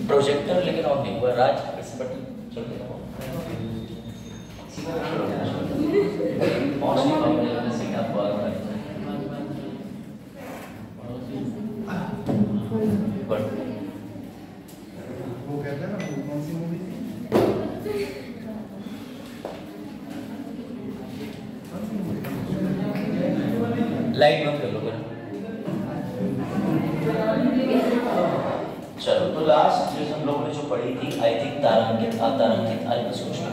Projector लेकिन on नहीं हुआ। राज इस बटन चल रहा है। वो कहते हैं ना कौन सी मूवी थी? लाइट बंद कर लो फिर। चलो तो लास्ट चीज हम लोगों ने जो पढ़ी थी आई थिंक तारांकित अतारांकित अल्पसूक्ष्म।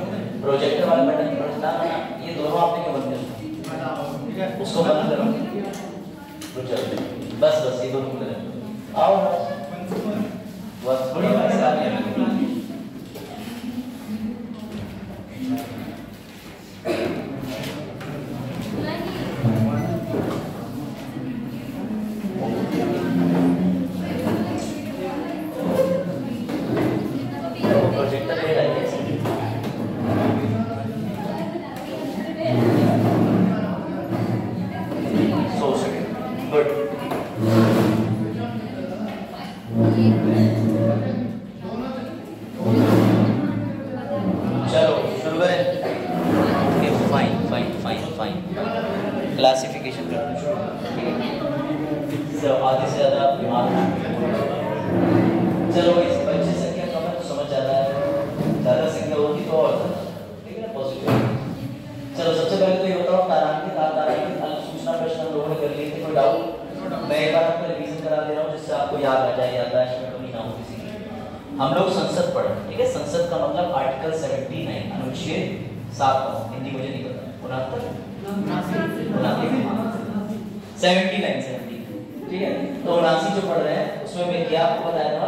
प्रोजेक्टर वाला बटन पढ़ना ना, ये दोनों आपने क्या बंद कर उसको बंद करो तो चलते बस ये दोनों करें। आओ बस थोड़ी बात से आगे प्रोजेक्टर ले रहा है। गुड चलो शुरू करें। Okay fine fine fine fine classification करना शुरू। आधे से ज़्यादा दिमाग चलो इस बच्चे संख्या कम है तो समझ आ रहा है, ज़्यादा संख्या होगी तो और ज़्यादा, ठीक है ना, पॉजिटिव। चलो सबसे पहले तो ये बताओ तारांकित अतारांकित अल्पसूचना प्रश्न हम लोगों ने कर लिए थे, कोई डाउट? मैं एक बार आपको रिवीजन करा दे रहा हूँ जिससे आपको याद आ जाए, याददाश्त में कमी ना हो किसी की। हम लोग संसद पढ़े, ठीक है। संसद का मतलब आर्टिकल 79 अनुच्छेद 7 हिंदी मुझे नहीं पता, 79 ठीक है। तो 79 जो पढ़ रहे हैं उसमें मैं क्या आपको बताया था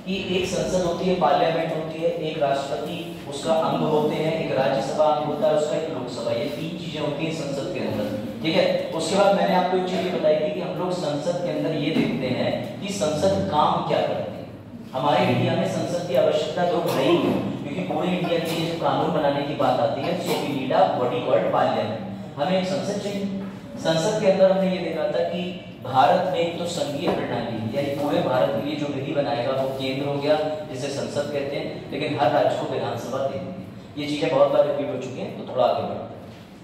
कि एक संसद होती है, पार्लियामेंट होती है, एक राष्ट्रपति उसका अंग होते हैं, एक राज्यसभा अंग होता है उसका, एक लोकसभा, ये 3 चीजें होती हैं संसद के अंदर, ठीक है। उसके बाद मैंने आपको एक चीज बताई थी कि हम लोग संसद के अंदर ये देखते हैं कि संसद काम क्या करती है। हमारे इंडिया में संसद की आवश्यकता तो है ही, क्योंकि पूरे इंडिया के लिए जब कानून बनाने की बात आती है so we need a body called parliament, हमें एक संसद चाहिए। संसद के अंदर हमने ये देखा था कि भारत में एक तो संघीय प्रणाली यानी पूरे भारत के लिए जो विधि बनाएगा वो केंद्र हो गया जिसे संसद कहते हैं, लेकिन हर राज्य को विधानसभा देती है। ये चीजें बहुत बार रिपीट हो चुकी हैं, तो थोड़ा आगे बढ़ते हैं।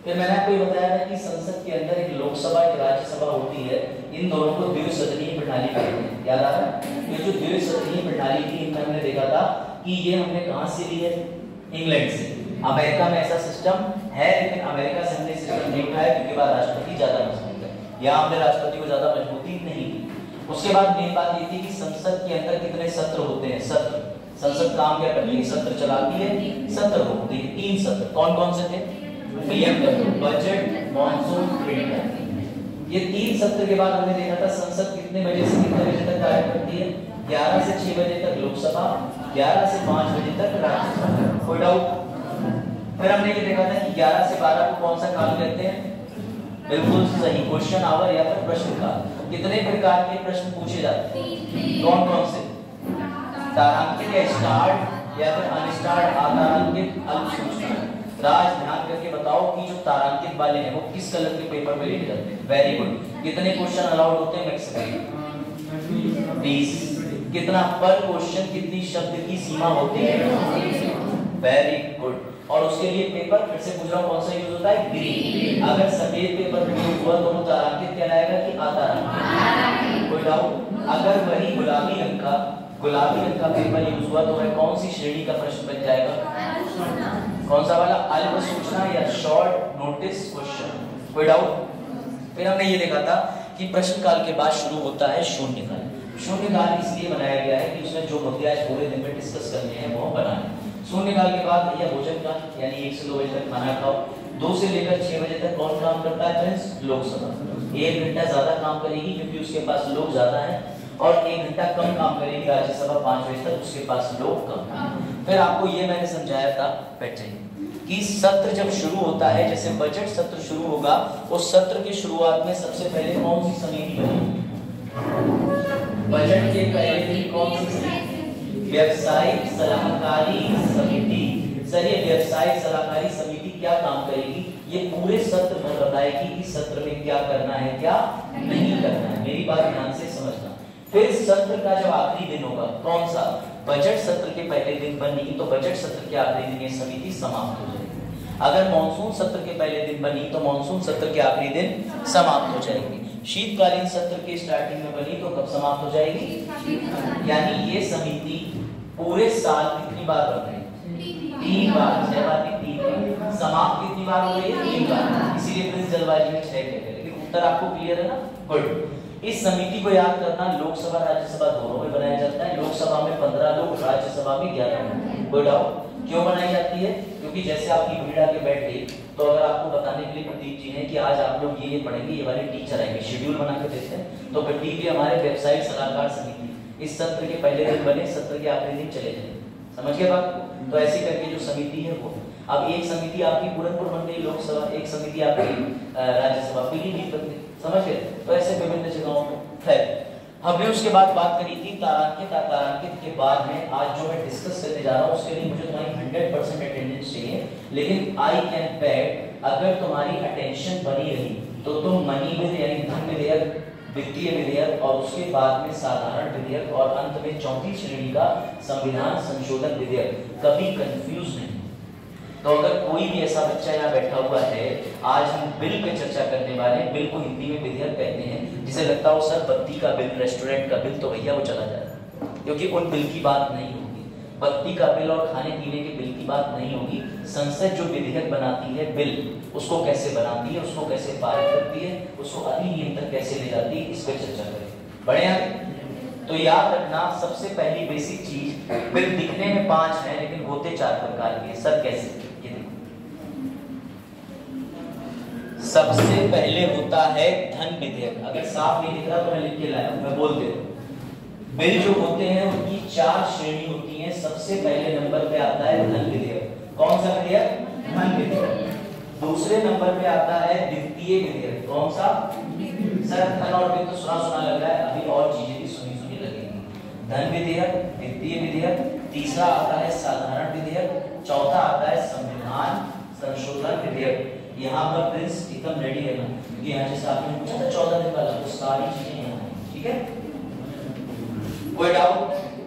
फिर मैंने आपको ये बताया था कि संसद के अंदर एक लोकसभा एक राज्यसभा होती है, इन दोनों को द्विसदनीय प्रणाली कहते हैं। याद आ रहा है? ये जो द्विसदनीय प्रणाली थी इनमें हमने देखा था कि ये हमने कहां से ली है? इंग्लैंड से। अमेरिका में ऐसा सिस्टम है, लेकिन अमेरिका से हमने सिस्टम नहीं उठाया क्योंकि वहां राष्ट्रपति ज्यादा मजबूत है, यहाँ हमने राष्ट्रपति को ज्यादा मजबूती नहीं दी। उसके बाद मेन बात ये थी कि संसद के अंदर कितने सत्र होते हैं? सत्र। संसद काम क्या करती है? सत्र चलाती है, सत्र रोकती है। 3 सत्र कौन कौन से थे? PMW, budget, monsoon, winter. ये 3 सत्र के बाद हमने देखा था संसद कितने बजे से कितने बजे तक कार्य करती है? 11 से 6 बजे तक लोकसभा, 11 से 5 बजे तक राज्यसभा। कोई डाउट? फिर हमने ये देखा था कि 11 से 12 को कौन सा काल कहते हैं? बिल्कुल सही, क्वेश्चन आवर या फिर प्रश्नकाल। कितने प्रकार के प्रश्न पूछे जाते हैं? कौन कौन से? तारांकित या स्टार्ट या फिर अनस्टार्ट, अतारांकित, अल्पसूचना। राज ध्यान करके बताओ कि जो तारांकित वाले हैं वो किस कलर के पेपर में लिखे जाते हैं? Very good. कितने क्वेश्चन अलाउड होते हैं मैक्सिमम? 20। कितना पर क्वेश्चन, कितनी शब्द की सीमा होती है? Very good. और उसके लिए पेपर फिर से पूछ रहा हूं कौन सा यूज होता है? ग्रीन। अगर सफेद पेपर यूज हुआ तो वो तारांकित कहलाएगा कि अतारांकित? कोई डाउट? अगर वही गुलाबी रंग का पेपर यूज हुआ तो वह कौन सी श्रेणी का प्रश्न बन जाएगा? कौन सा वाला? अल्प सूचना या शॉर्ट नोटिस क्वेश्चन। कोई डाउट? फिर हमने ये देखा था कि प्रश्न काल के बाद शुरू होता है शून्यकाल। शून्यकाल इसलिए बनाया गया है कि उसमें जो मुद्दे आज पूरे दिन में डिस्कस करने हैं वो बनाए। शून्यकाल के बाद भैया भोजन काल यानी 1 से 2 बजे तक खाना खाओ। 2 से लेकर 6 बजे तक कौन काम करता है फ्रेंड्स? लोकसभा। 1 घंटा ज्यादा काम करेगी क्योंकि उसके पास लोग ज्यादा हैं, और 1 घंटा कम काम करेगी राज्यसभा 5 बजे तक, उसके पास लोग कम हैं। फिर आपको ये मैंने समझाया था कि सत्र जब शुरू होता है, जैसे बजट सत्र शुरू होगा, उस सत्र की शुरुआत में सबसे पहले कौन सी समिति बनेगी? बजट के पहले दिन कौन सी समिति? व्यवसायिक सलाहकारी समिति। सर ये व्यवसायिक सलाहकारी समिति क्या काम करेगी? ये पूरे सत्र में बताएगी कि सत्र में क्या करना है क्या नहीं करना है। मेरी बात ध्यान से समझना। फिर सत्र का जो आखिरी दिन होगा, कौन सा, बजट सत्र के पहले दिन बनी तो बजट सत्र के आखिरी दिन ये समिति समाप्त हो जाएगी। अगर मॉनसून सत्र के पहले दिन बनी तो मॉनसून सत्र के आखिरी दिन समाप्त हो जाएगी। शीतकालीन सत्र के स्टार्टिंग में बनी तो कब समाप्त हो जाएगी? यानी ये समिति पूरे साल कितनी बार बन रही? 3 बार। 6 बार की 3 बार। समाप्त कितनी बार हो रही है? 3 बार। इसीलिए प्रिंस जलवाजी में 6 कहते हैं। लेकिन उत्तर आपको क्लियर है ना? गुड। इस समिति को याद करना, लोकसभा राज्यसभा दोनों में बनाया जाता है। लोकसभा में 15 लोग, राज्यसभा में 11 लोग। कोई डाउट? क्यों बनाई जाती है? क्योंकि जैसे आपकी भीड़ आके बैठ गई तो अगर आपको बताने के लिए प्रदीप जी ने कि आज आप लोग ये पढ़ेंगे, ये वाले टीचर आएंगे, शेड्यूल बना के देते हैं, तो प्रदीप जी हमारे वेबसाइट सलाहकार समिति इस सत्र के पहले दिन बने, सत्र के आखिरी दिन चले जाए। समझ गए बात को? तो ऐसी करके जो समिति है वो, अब एक समिति आपकी पूरनपुर बन गई लोकसभा, एक समिति आपकी राज्यसभा पीलीभीत बन गई। समझ गए? तो ऐसे विभिन्न जगहों पर। खैर, हमने उसके बाद बात करी थी तारांकित। तारांकित के बाद में आज जो मैं डिस्कस करने जा रहा हूँ उसके लिए मुझे तुम्हारी 100% अटेंडेंस चाहिए। लेकिन आई कैन बेट अगर तुम्हारी अटेंशन बनी रही तो तुम मनी विधेयक यानी धन विधेयक, वित्तीय विधेयक और उसके बाद में साधारण विधेयक और अंत में चौथी श्रेणी का संविधान संशोधन विधेयक कभी कंफ्यूज नहीं। तो अगर कोई भी ऐसा बच्चा यहाँ बैठा हुआ है, आज हम बिल पे चर्चा करने वाले हैं। बिल को हिंदी में विधेयक कहते हैं। जिसे लगता हो सर बत्ती का बिल, रेस्टोरेंट का बिल, तो भैया वो चला जाए, क्योंकि उन बिल की बात नहीं होगी। बत्ती का बिल और खाने पीने के बिल की बात नहीं होगी। संसद जो विधेयक बनाती है, बिल, उसको कैसे बनाती है, उसको कैसे पारित करती है, उसको अधिनियम तक कैसे ले जाती है, इस पर चर्चा करें। बढ़िया। तो याद रखना, सबसे पहली बेसिक चीज, बिल दिखने में 5 है लेकिन होते 4 प्रकार के। सर कैसे? ये देखो, सबसे पहले होता है धन विधेयक। अगर साफ नहीं दिख रहा तो मैं लिख के लाया हूं, मैं बोल दे रहा हूं। बिल जो होते हैं उनकी 4 श्रेणी होती हैं। सबसे पहले नंबर पे आता है धन विधेयक। कौन सा विधेयक? धन विधेयक। दूसरे नंबर पे आता है वित्तीय विधेयक। कौन सा? सर धन और वित्त तो सुना सुना लग रहा है, अभी और चीजें भी सुनी सुनी लगेंगी। धन विधेयक, वित्तीय विधेयक, तीसरा आता है साधारण विधेयक, चौथा आता है संविधान संशोधन विधेयक। यहाँ पर प्रिंस एकदम रेडी है ना, क्योंकि यहाँ जैसे आपने पूछा था 14 दिन पहले, तो सारी चीजें यहाँ हैं। ठीक है? कोई डाउट?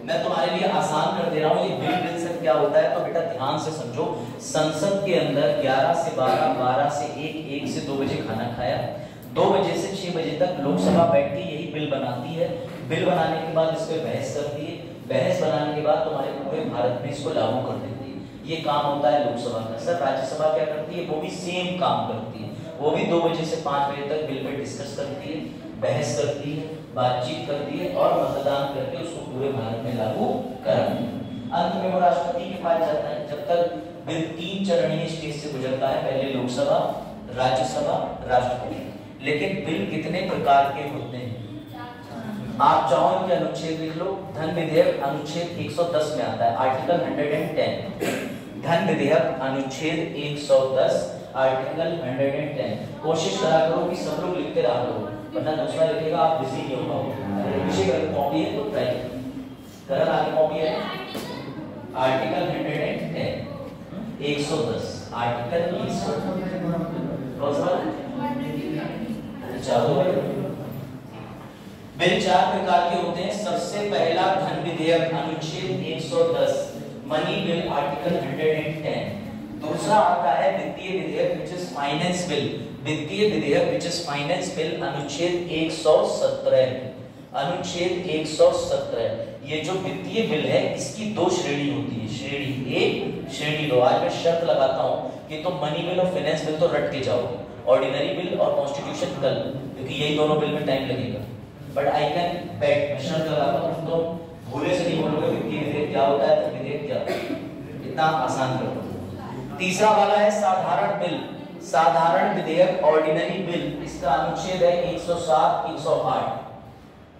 मैं तुम्हारे लिए आसान कर दे रहा हूँ। ये बिल से क्या होता है तो बेटा ध्यान से समझो। संसद के अंदर 11 से 12, 12 से 1, 1 से 2 बजे खाना खाया, 2 बजे से 6 बजे तक लोकसभा बैठ के यही बिल बनाती है। बिल बनाने के बाद इस पर बहस करती है, बहस बनाने के बाद तुम्हारे पूरे भारत में इसको लागू कर देती है। ये काम होता है लोकसभा का। सर राज्यसभा क्या करती है? वो भी सेम काम करती है। वो भी 2 बजे से 5 बजे तक बिल पे डिस्कस करती है, बहस करती है, बातचीत करती है और मतदान करके उसको पूरे भारत में लागू कराती है। अंत में वो राष्ट्रपति के पास जाता है। जब तक बिल 3 चरणीय स्टेज से गुजरता है, पहले लोकसभा, राज्यसभा, राष्ट्रपति। लेकिन बिल कितने प्रकार के होते हैं? आप चाहो कि अनुच्छेद लिख लो। धन विधेयक अनुच्छेद 110 में आता है, आर्टिकल 110। धन विधेयक अनुच्छेद 110, आर्टिकल 110। कोशिश करा करो कि सब लोग लिखते रहा करो, वरना दूसरा लिखेगा आप बिजी नहीं हो पाओगे। विषय अगर कॉपी है तो ट्राई करो। आगे कॉपी है आर्टिकल 110, 110, आर्टिकल 110। बिल 4 प्रकार के होते हैं। सबसे पहला धन विधेयक अनुच्छेद 110, मनी बिल, आर्टिकल 110। दूसरा आता है वित्तीय विधेयक विच इज फाइनेंस बिल, वित्तीय विधेयक विच इज फाइनेंस बिल, अनुच्छेद 117। अनुच्छेद 117। ये जो वित्तीय बिल है इसकी 2 श्रेणी होती है, श्रेणी 1, श्रेणी 2। आज मैं शर्त लगाता हूं कि तुम मनी बिल और फाइनेंस बिल तो रट के जाओगे, ऑर्डिनरी बिल और कॉन्स्टिट्यूशन कल, क्योंकि यही दोनों बिल में टाइम लगेगा। बट आई कैन बेट, मैं शर्त लगाता हूं तुम भूले से नहीं बोलोगे वित्तीय विधेयक क्या होता है, तो विधेयक क्या होता है। इतना आसान कर दो। तीसरा वाला है साधारण बिल, साधारण विधेयक, ऑर्डिनरी बिल। इसका अनुच्छेद है 107, 108,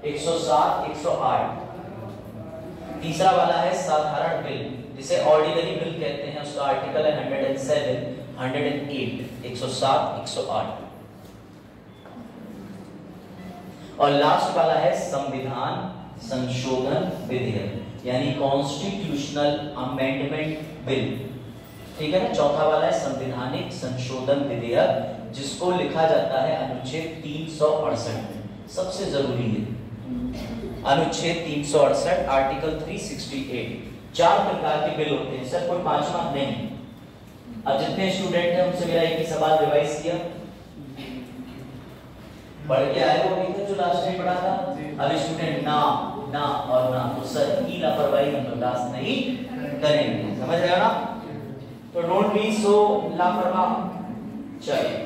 107, 108। तीसरा वाला है साधारण बिल, जिसे ऑर्डिनरी बिल कहते हैं। उसका आर्टिकल है 107, 108, 107, 108। और लास्ट वाला है संविधान संशोधन विधेयक, यानी कॉन्स्टिट्यूशनल अमेंडमेंट बिल। ठीक है ना? चौथा वाला है संवैधानिक संशोधन विधेयक, जिसको लिखा जाता है अनुच्छेद 368। सबसे जरूरी है अनुच्छेद 368 आर्टिकल 368 4 प्रकार के बिल होते हैं सर, कोई पांचवा नहीं। अब जितने स्टूडेंट हैं उनसे मेरा एक ही सवाल रिवाइज किया, पढ़ के आए हो अभी तक जो लास्ट टाइम पढ़ा था? अब स्टूडेंट ना ना और ना, तो सर की लापरवाही हम बर्दाश्त नहीं करेंगे, समझ रहे हो ना? तो डोंट बी सो लापरवाह। चलिए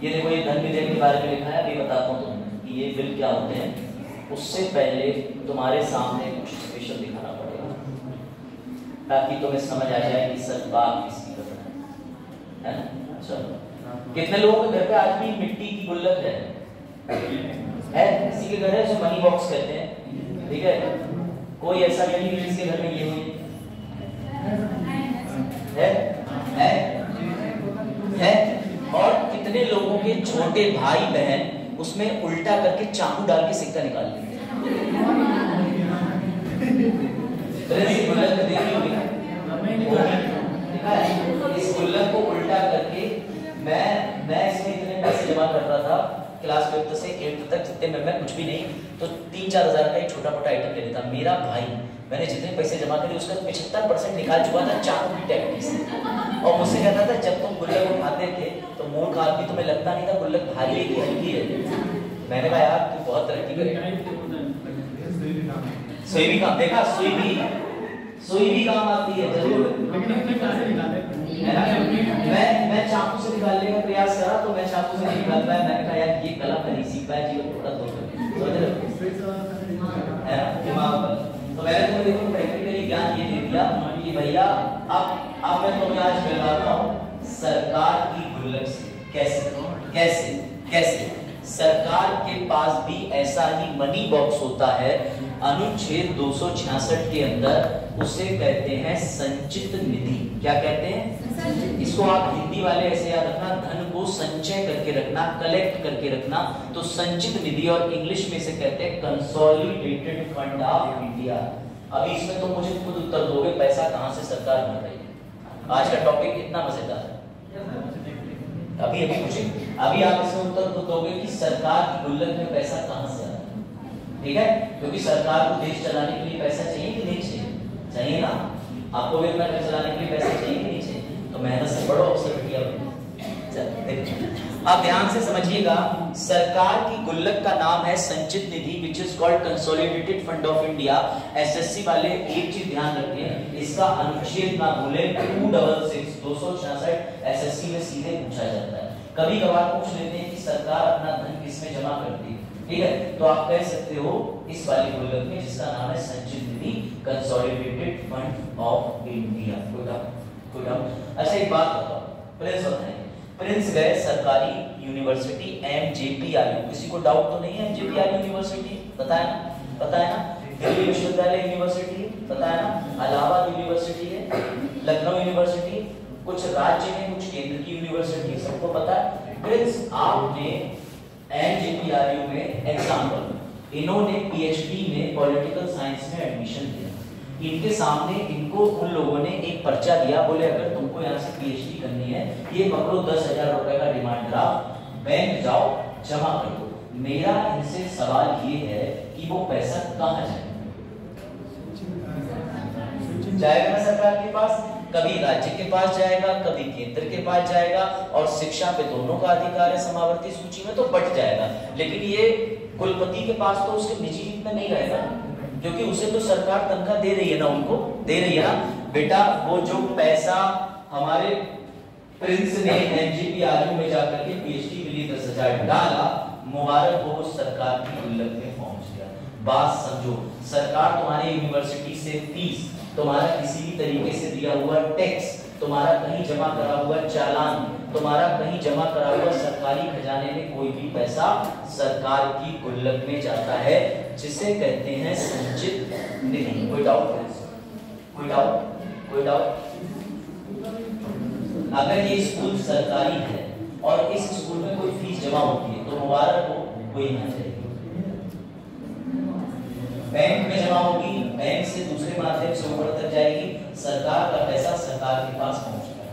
ये देखो, ये धन विधेयक के बारे में लिखा है, अभी बताता हूँ तुम्हें कि ये बिल क्या होते हैं। उससे पहले तुम्हारे सामने कुछ स्पेशल दिखाना पड़ेगा ताकि तुम्हें समझ आ जाए कि सर बात किसकी कर रहे हैं, चलो। कितने लोगों के घर पे आज भी मिट्टी की गुल्लक है? किसी के घर है जो मनी बॉक्स कहते हैं, ठीक है? कोई ऐसा नहीं है जिसके घर में ये हुई है? और कितने लोगों के छोटे भाई बहन उसमें उल्टा करके चाकू डाल के सिक्का निकाल लेते हैं। इस गुल्लक को उल्टा करके मैं इसमें इतने पैसे जमा कर रहा था क्लास 5th से 8th तक, जितने में कुछ भी नहीं तो 3-4 हज़ार का एक छोटा मोटा आइटम ले लेता। मेरा भाई मैंने जितने पैसे जमा करे उसका 75% निकाल चुका था चाकू की टेक्निक से, और मुझसे कहता था जब तुम गुल्लक उठाते थे तो मूर्ख आदमी तुम्हें लगता नहीं था गुल्लक भारी है कि हल्की है। मैंने कहा यार तू बहुत तरक्की करेगा। सुई भी काम, देखा सुई भी काम आती है जरूर। मैं चाकू से निकालने का प्रयास करा तो मैं चाकू से नहीं निकाल पाया। मैंने कहा यार ये कला मैं नहीं सीख पाया, जीवन थोड़ा है ना दिमाग पर। तो मैंने तुम्हें देखो प्रैक्टिकली ज्ञान ये दे दिया कि भैया अब मैं तुम्हें आज मिलवाता हूँ सरकार की गुल्लक से। कैसे कैसे कैसे? सरकार के पास भी ऐसा ही मनी बॉक्स होता है, अनुच्छेद 266 के अंदर उसे कहते हैं संचित निधि। क्या कहते हैं? इसको आप हिंदी वाले ऐसे याद रखना, धन को संचय करके रखना, कलेक्ट करके रखना। तो संचित निधि और इंग्लिश में से कहते हैं कंसोलिडेटेड फंड ऑफ इंडिया। अभी इसमें तो मुझे खुद उत्तर दोगे पैसा कहां से सरकार भर रही है। आज का टॉपिक इतना मजेदार है, अभी आप इसमें उत्तर तो दोगे कि सरकार की गुल्लक में पैसा कहां से आ रहा है, ठीक है? क्योंकि सरकार को देश चलाने के लिए पैसा चाहिए कि नहीं चाहिए? चाहिए ना? आपको भी अपना घर चलाने के लिए पैसा चाहिए कि नहीं चाहिए? तो मेहनत से पढ़ो, अवसर किया। आप ध्यान से समझिएगा, सरकार की गुल्लक का नाम है संचित निधि, which is called consolidated fund of India. SSC वाले एक चीज ध्यान रखें, इसका अनुच्छेद ना भूलें, 266 एसएससी में सीधे पूछा जाता है। कभी कभार पूछ लेते हैं कि सरकार अपना धन किसमें जमा करती है, ठीक है? तो आप कह सकते हो इस वाली गुल्लक में जिसका नाम है संचित निधि, कंसोलिडेटेड फंड ऑफ इंडिया। कोई डाउट? अच्छा एक बात बताओ, प्रिंस बताएं, प्रिंस गए सरकारी यूनिवर्सिटी एमजेपीआरयू, किसी को डाउट तो नहीं है? एमजेपीआरयू यूनिवर्सिटी पता है ना? पता है ना? दिल्ली विश्वविद्यालय यूनिवर्सिटी पता है ना? इलाहाबाद यूनिवर्सिटी है, लखनऊ यूनिवर्सिटी, कुछ राज्य में कुछ केंद्र की यूनिवर्सिटी, सबको पता है। प्रिंस आपने एमजेपीआरयू में एग्जाम्पल, इन्होंने पीएचडी में पॉलिटिकल साइंस में एडमिशन लिया, इनके सामने इनको उन लोगों ने एक पर्चा दिया, बोले अगर तुमको यहाँ से पीएचडी करनी है ये पकड़ो 10,000 रुपए का डिमांड ड्राफ्ट, बैंक जाओ जमा कर दो। मेरा इनसे सवाल ये है कि वो पैसा कहाँ जाएगा ना सरकार के पास? कभी राज्य के पास जाएगा, कभी केंद्र के पास जाएगा, और शिक्षा पे दोनों का अधिकार है समावर्ती सूची में, तो बट जाएगा। लेकिन ये कुलपति के पास तो उसके निजी हित में नहीं रहेगा, क्योंकि उसे तो सरकार तनख्वाह दे रही है ना, उनको दे रही है ना। बेटा वो जो पैसा हमारे प्रिंस ने एमजेपीआरयू में जाकर के पीएचडी के लिए 10,000 डाला, मुबारक हो सरकार की गुल्लक में पहुंच गया। बात समझो, सरकार तुम्हारे यूनिवर्सिटी से फीस, तुम्हारा किसी भी तरीके से दिया हुआ टैक्स, तुम्हारा कहीं जमा करा हुआ चालान, तुम्हारा कहीं जमा करा हुआ सरकारी खजाने में कोई भी पैसा सरकार की गुल्लक में जाता है, जिसे कहते हैं संचित निधि। कोई डाउट? कोई डाउट? कोई डाउट? अगर ये स्कूल सरकारी है और इस स्कूल में कोई फीस जमा होती है तो मुबारक हो, कोई ना चाहिए। बैंक में जमा होगी, बैंक से दूसरे माध्यम से ऊपर तक जाएगी, सरकार का पैसा सरकार के पास पहुंचता है।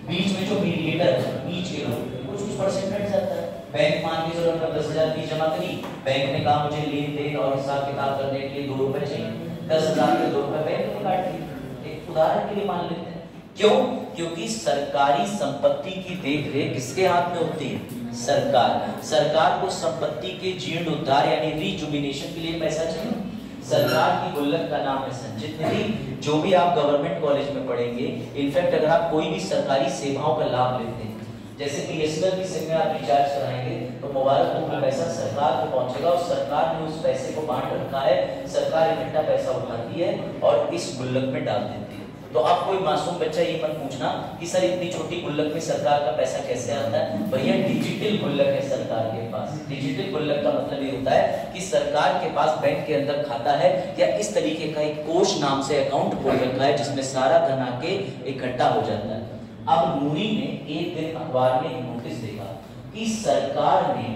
बीच में जो मीडिएटर है, बीच के लोग, कुछ परसेंट हट जाता है, बैंक मान के चलो 10,000 फीस जमा करी, बैंक ने कहा मुझे लेन देन और हिसाब किताब करने के लिए 2 रुपए चाहिए, 10,000 के 2 रुपए बैंक ने काट दिए। एक उदाहरण के लिए मान लेते हैं। क्यों? क्योंकि सरकारी संपत्ति की देखरेख किसके हाथ में होती है? सरकार। सरकार को संपत्ति के जीर्णोद्धार यानी रिजुबिनेशन के लिए पैसा चाहिए। सरकार की गुल्लक का नाम है संचित निधि। जो भी आप गवर्नमेंट कॉलेज में पढ़ेंगे, इनफैक्ट अगर आप कोई भी सरकारी सेवाओं का लाभ लेते हैं, जैसे बीएसएनएल की सिम में आप रिचार्ज कराएंगे तो मोबाइल को पैसा सरकार को पहुंचेगा और सरकार ने उस पैसे को बांट रखा है। सरकार इकट्ठा पैसा उठाती है और इस गुल्लक में डाल देती है। तो आप कोई मासूम बच्चा ये मत पूछना कि सर इतनी छोटी गुल्लक में सरकार का पैसा कैसे आता है। भैया डिजिटल गुल्लक है सरकार के पास। डिजिटल गुल्लक का मतलब ये होता है कि सरकार के पास बैंक के अंदर खाता है या इस तरीके का एक कोष नाम से अकाउंट खोल रखा है जिसमें सारा धन आके इकट्ठा हो जाता है। अब नूरी ने एक दिन अखबार में नोटिस देखा कि सरकार ने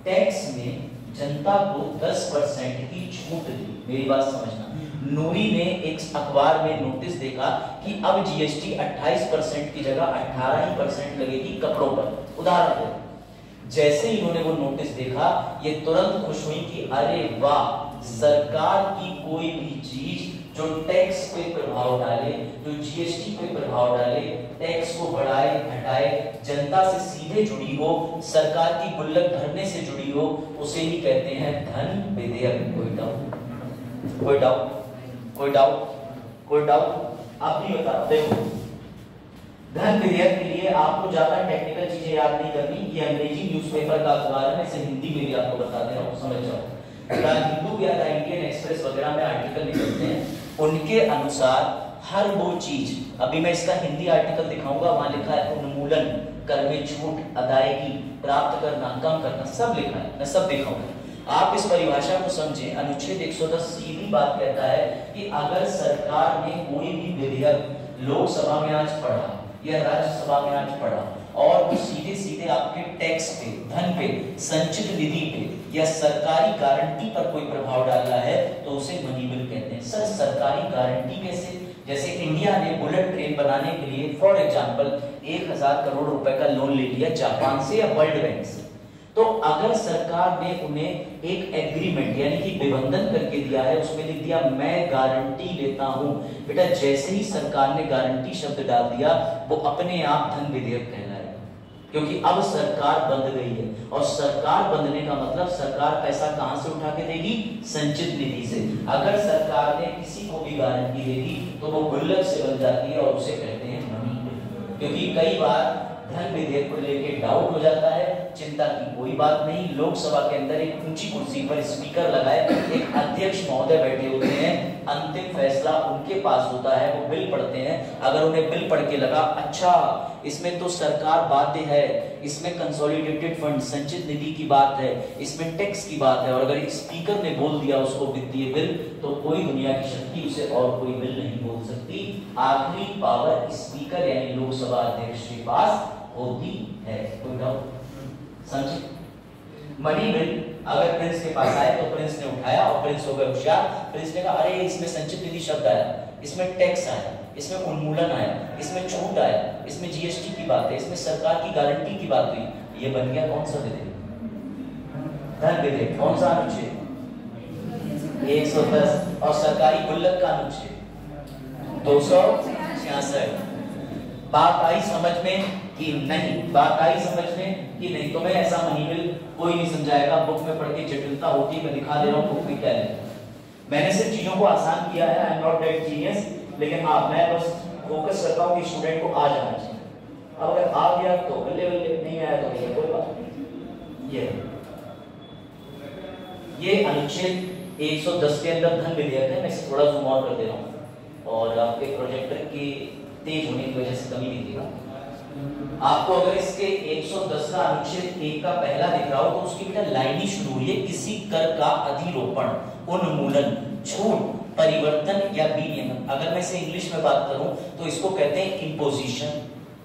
टैक्स में जनता को 10% की छूट दी। मेरी बात समझना, नूरी ने एक अखबार में नोटिस देखा कि अब जीएसटी 28% की जगह 18% लगेगी कपड़ों पर। उदाहरण दो, जैसे ही इन्होंने वो नोटिस देखा, ये तुरंत खुश हुई कि अरे वाह, सरकार की कोई भी चीज जो टैक्स पे प्रभाव डाले, जो जीएसटी पे प्रभाव डाले, टैक्स को बढ़ाए घटाए, जनता से सीधे जुड़ी हो, सरकार की गुल्लक भरने से जुड़ी हो, उसे ही कहते हैं धन विधेयक। कोई डाउट? कोई डाउट? कोई डाउट? कोई डाउट? आप नहीं बता। देखो, धन विधेयक के लिए आपको ज्यादा टेक्निकल चीजें याद नहीं करनी। ये अंग्रेजी न्यूज़पेपर का अखबार है, मैं इसे हिंदी में भी आपको बता दे रहा हूँ, समझ जाओ। हिंदू या इंडियन एक्सप्रेस वगैरह में आर्टिकल निकलते हैं, उनके अनुसार हर वो चीज, अभी मैं इसका हिंदी आर्टिकल दिखाऊंगा, वहां लिखा है उन्मूलन, कर में छूट, अदायगी, प्राप्त करना, कम करना, सब लिखा है, मैं सब दिखाऊंगा। आप इस परिभाषा को समझें। अनुच्छेद 110 सीधी बात कहता है कि अगर सरकार ने कोई भी विधेयक लोकसभा में आज पढ़ा या राज्यसभा में आज पढ़ा और वो सीधे सीधे आपके टैक्स पे, धन पे, संचित निधि पे या सरकारी गारंटी पर कोई प्रभाव डाला है तो उसे मनी बिल कहते हैं। सर सरकारी गारंटी कैसे? जैसे इंडिया ने बुलेट ट्रेन बनाने के लिए फॉर एग्जांपल 1000 करोड़ रुपए का लोन ले लिया जापान से या वर्ल्ड बैंक से, तो अगर सरकार ने उन्हें एक एग्रीमेंट यानी कि निबंधन करके दिया है, उसमें लिख दिया मैं गारंटी लेता हूं, बेटा जैसे ही सरकार ने गारंटी शब्द डाल दिया वो अपने आप धन विधेयक कहलाएगा। क्योंकि अब सरकार बंध गई है और सरकार बंधने का मतलब सरकार पैसा कहां से उठा के देगी? संचित निधि से। अगर सरकार ने किसी को भी गारंटी दे दी तो वो गुल्लक से बन जाती है और उसे कहते हैं मनी। क्योंकि कई बार धन विधेयक को लेकर डाउट हो जाता है, चिंता की कोई बात नहीं। लोकसभा के अंदर एक ऊंची कुर्सी पर स्पीकर लगाए एक अध्यक्ष महोदय बैठे होते हैं, अंतिम फैसला उनके पास होता है, वो बिल पढ़ते हैं। अगर उन्हें बिल पढ़ के लगा अच्छा इसमें तो सरकार बाध्य है, इसमें कंसोलिडेटेड फंड संचित निधि की बात है, इसमें टैक्स की बात है, और अगर स्पीकर ने बोल दिया उसको वित्तीय बिल, तो कोई दुनिया की शक्ति उसे और कोई बिल नहीं बोल सकती। आखिरी पावर स्पीकर यानी लोकसभा अध्यक्ष के पास होती है। कोई डाउट? समझे? मनी बिल अगर प्रिंस के पास आए तो प्रिंस ने उठाया और प्रिंस हो गए होशियार। प्रिंस ने कहा अरे इसमें संचित निधि शब्द आया, इसमें टैक्स आया, इसमें उन्मूलन आया, इसमें छूट आया, इसमें जीएसटी की बात है, इसमें सरकार की गारंटी की बात हुई। ये बन गया कौन सा विधेयक? धन विधेयक। कौन सा अनुच्छेद? 110। और सरकारी गुल्लक का अनुच्छेद 266। बात आई समझ में कि नहीं? बात आई समझ में कि नहीं? तो मैं ऐसा मनी बिल कोई नहीं समझाएगा, बुक में पढ़ के जटिलता होती है, मैं दिखा दे रहा हूँ बुक में क्या है। मैंने सिर्फ चीजों को आसान किया है, I am not that genius, लेकिन हाँ मैं बस फोकस करता हूँ कि स्टूडेंट को आ जाना चाहिए। अब अगर आ गया तो बल्ले बल्ले, नहीं आया तो भैया कोई बात नहीं। ये अनुच्छेद 110 के अंदर धन विधेयक है। मैं इसे थोड़ा जूम आउट कर दे रहा हूँ और आपके प्रोजेक्टर की तेज होने की वजह से कमी दिखेगा आपको। अगर इसके 110 का अनुच्छेद 1 का पहला दिख रहा हो तो उसकी बेटा लाइन ही शुरू हुई है, किसी कर का अधिरोपण, उन्मूलन, छूट, परिवर्तन या विनियमन। अगर मैं इसे इंग्लिश में बात करूं तो इसको कहते हैं इम्पोजिशन।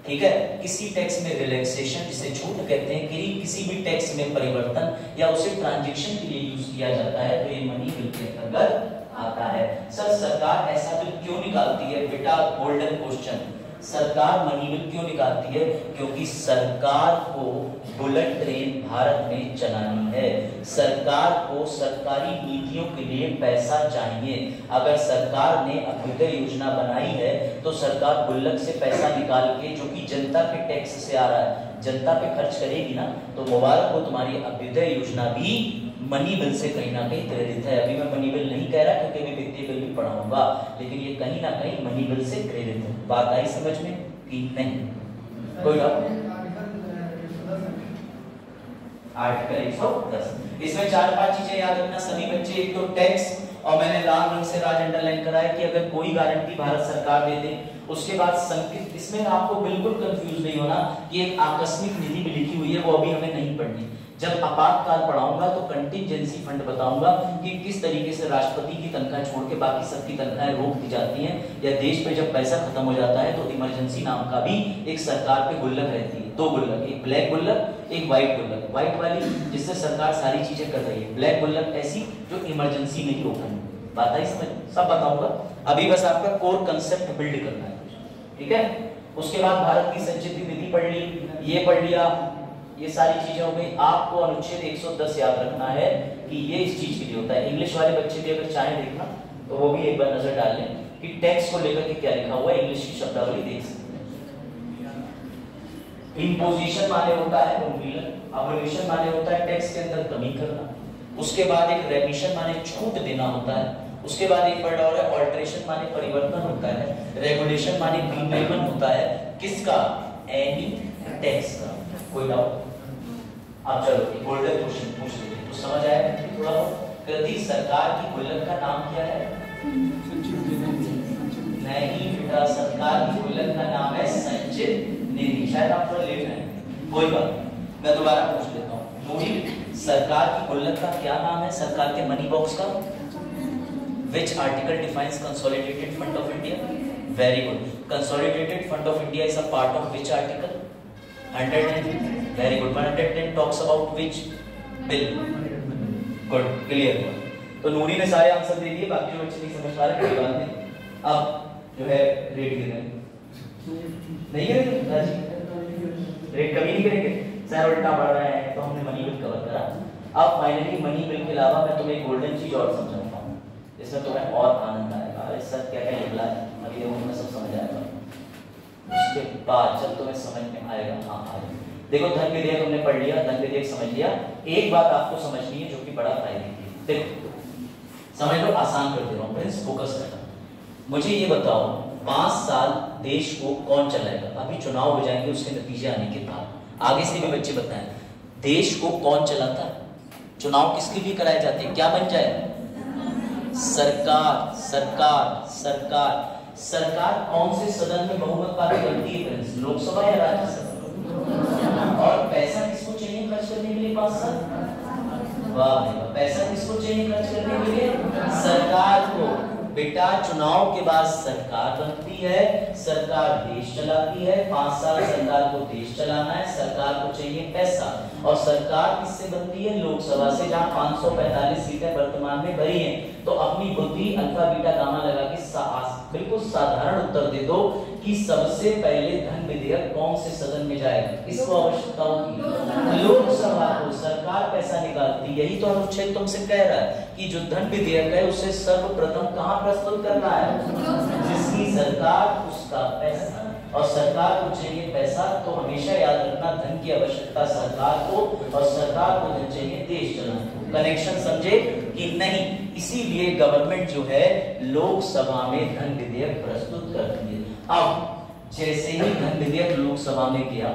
ठीक है, किसी टैक्स में रिलैक्सेशन जिसे छूट कहते हैं, किसी भी टैक्स में परिवर्तन या उसे ट्रांजैक्शन के लिए यूज किया जाता है, तो ये मनी बिल के अंतर्गत आता है। सर सरकार ऐसा बिल क्यों निकालती है? बेटा गोल्डन क्वेश्चन। सरकार मनी बिल क्यों निकालती है? क्योंकि सरकार को बुलेट ट्रेन भारत में चलानी है, सरकार को सरकारी नीतियों के लिए पैसा चाहिए। अगर सरकार ने अभ्युदय योजना बनाई है तो सरकार गुल्लक से पैसा निकाल के, जो कि जनता के टैक्स से आ रहा है, जनता पे खर्च करेगी ना। तो मुबारक हो, तुम्हारी अभ्युदय योजना भी मनी बिल से कहीं ना कहीं प्रेरित है। अभी मैं मनी बिल नहीं कह रहा क्योंकि मैं वित्तीय बिल भी पढ़ाऊंगा, लेकिन ये कहीं ना कहीं मनी बिल से प्रेरित है। बात आई समझ में कि नहीं? कोई आर्टिकल 110, इसमें 4-5 चीजें याद रखना सभी बच्चे। एक तो टैक्स, और मैंने लाल रंग से राज अंडरलाइन करा है कि अगर कोई गारंटी भारत सरकार दे दे, उसके बाद संकित, इसमें आपको बिल्कुल कंफ्यूज नहीं होना कि एक आकस्मिक निधि भी लिखी हुई है, वो अभी हमें नहीं पढ़नी। जब आपातकाल पढ़ाऊंगा तो कंटिजेंसी फंड बताऊंगा कि किस तरीके से राष्ट्रपति की तनख्वाह छोड़ के बाकी सबकी तनख्वाहें रोक दी जाती हैं, या देश पे जब पैसा खत्म हो जाता है तो इमरजेंसी नाम का भी एक सरकार पे गुल्लक रहती है। 2 गुल्लक, एक ब्लैक गुल्लक, एक व्हाइट गुल्लक। व्हाइट वाली जिससे सरकार सारी चीजें कर रही है, ब्लैक गुल्लक ऐसी जो इमरजेंसी में ही ओपन है। बात आई समझ? सब बताऊंगा, अभी बस आपका कोर कंसेप्ट बिल्ड करना है, ठीक है? उसके बाद भारत की संचित निधि पढ़ ली, ये पढ़ लिया, ये सारी चीजें हो गई। आपको अनुच्छेद 110 याद रखना है कि ये इस चीज के लिए होता है। इंग्लिश वाले बच्चे भी अगर चाहे देखना तो वो भी एक बार नजर डाल लें कि टैक्स को लेकर के क्या लिखा हुआ है, इंग्लिश की शब्दावली देख सकते हैं। इम्पोजिशन माने होता है उन्मूलन, अबोलिशन माने होता है टैक्स के अंदर कमी करना, उसके बाद एक रेमिशन माने छूट देना होता है, उसके बाद एक वर्ड और है ऑल्टरेशन माने परिवर्तन होता है, रेगुलेशन माने विनियमन होता है। किसका? एनी टैक्स का। कोई डाउट? आप चलो एक गोल्डन क्वेश्चन पूछ लेते हैं तो समझ आएगा थोड़ा बहुत। कृति सरकार की गुल्लक का नाम क्या है? नहीं बेटा, सरकार की गुल्लक का नाम है संचित निधि। शायद आप थोड़ा लेट आए, कोई बात नहीं, मैं दोबारा पूछ लेता हूँ। नूरी, सरकार की गुल्लक का क्या नाम है? सरकार के मनी बॉक्स का? Which article defines Consolidated Fund of India? Very good. Consolidated Fund of India is a part of which article? 110. Very good. 110 talks about which bill? Good. Clear. तो नूरी ने सारे आंसर दे दिए, बाकी जो बच्चे नहीं समझ पा रहे कोई बात नहीं। अब जो है रेट गिरे नहीं गिरेंगे राजी, रेट कभी नहीं करेंगे, सर उल्टा बढ़ रहा है, तो हमने मनी बिल कवर करा। अब फाइनली मनी बिल के अलावा मैं तुम्हें गोल्डन चीज और समझाऊंगा, इसमें तुम्हें और आनंद आएगा। अरे सर क्या क्या निकला है, अभी देखो तुम्हें सब समझ आएगा। उसके बाद जब तुम्हें समझ में आएगा, हाँ आएगा। देखो धन विधेयक हमने पढ़ लिया, धन विधेयक समझ लिया। एक बात आपको समझनी है जो कि बड़ा फायदे की है। देखो समझ लो, आसान कर दे रहा हूँ, प्रिंस फोकस करना। मुझे ये बताओ 5 साल देश को कौन चलाएगा? अभी चुनाव हो जाएंगे, उसके नतीजे आने के बाद आगे से भी बच्चे बताएं, देश को कौन चलाता है? चुनाव किसके लिए कराए जाते हैं? क्या बन जाए? सरकार। सरकार सरकार सरकार कौन से सदन में बहुमत पाकर बनती है फ्रेंड्स? लोकसभा या राज्यसभा? और पैसा किसको चाहिए खर्च करने के लिए 5 साल? वाह, पैसा किसको चाहिए खर्च करने के लिए? सरकार को। बेटा चुनाव के बाद सरकार बनती है, सरकार देश चलाती है, 5 साल सरकार को देश चलाना है, सरकार को चाहिए पैसा। और सरकार किससे बनती है? लोकसभा से, जहां 545 सीटें वर्तमान में भरी हैं। तो अपनी बुद्धि अल्फा बीटा गामा लगा के बिल्कुल साधारण उत्तर दे दो कि सबसे पहले धन विधेयक कौन से सदन में जाएगा? किसको आवश्यकता होगी? लोकसभा को। सरकार पैसा निकालती, यही तो अनुच्छेद तुमसे कह रहा है कि जो धन विधेयक है उसे सर्वप्रथम कहां प्रस्तुत करना है? जिसकी सरकार उसका पैसा, और सरकार को चाहिए पैसा। तो हमेशा याद रखना, धन की आवश्यकता सरकार को और सरकार को धन चाहिए देश चलाने को। कनेक्शन समझे कि नहीं? इसीलिए गवर्नमेंट जो है लोकसभा में धन विधेयक प्रस्तुत करती है। अब जैसे ही धन विधेयक लोकसभा में गया,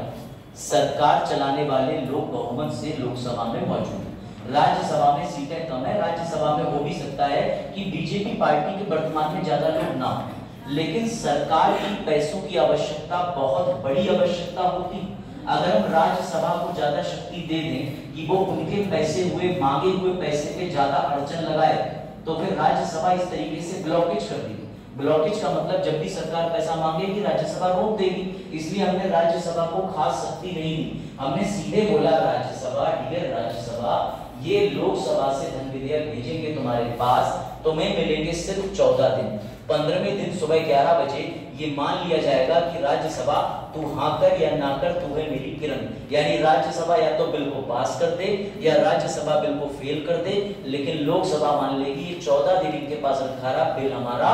सरकार चलाने वाले लोग बहुमत से लोकसभा में मौजूद हैं। राज्यसभा में सीटें कम है, राज्यसभा में हो भी सकता है कि बीजेपी पार्टी के वर्तमान में ज्यादा लोग ना हो, लेकिन सरकार की पैसों की आवश्यकता बहुत बड़ी आवश्यकता होती। अगर हम राज्यसभा को ज्यादा शक्ति दे दें कि वो उनके पैसे हुए, मांगे हुए पैसे पे ज्यादा अड़चन लगाए, तो फिर राज्यसभा इस तरीके से ब्लॉकेज कर देगी। ब्लॉकेज का मतलब जब भी सरकार पैसा मांगेगी राज्यसभा रोक देगी। इसलिए हमने राज्यसभा को खास शक्ति नहीं दी, हमने सीधे बोला राज्यसभा, डियर राज्यसभा, ये लोकसभा से धन विधेयक भेजेंगे तुम्हारे पास, तुम्हें मिलेंगे सिर्फ 14 दिन। 15वें दिन सुबह 11 बजे ये मान लिया जाएगा कि राज्यसभा तू हाँ कर या ना कर, तू है मेरी किरण। यानी राज्यसभा या तो बिल को पास कर दे या राज्यसभा बिल को फेल कर दे, लेकिन लोकसभा मान लेगी ये 14 दिन इनके पास रखा रहा, बिल हमारा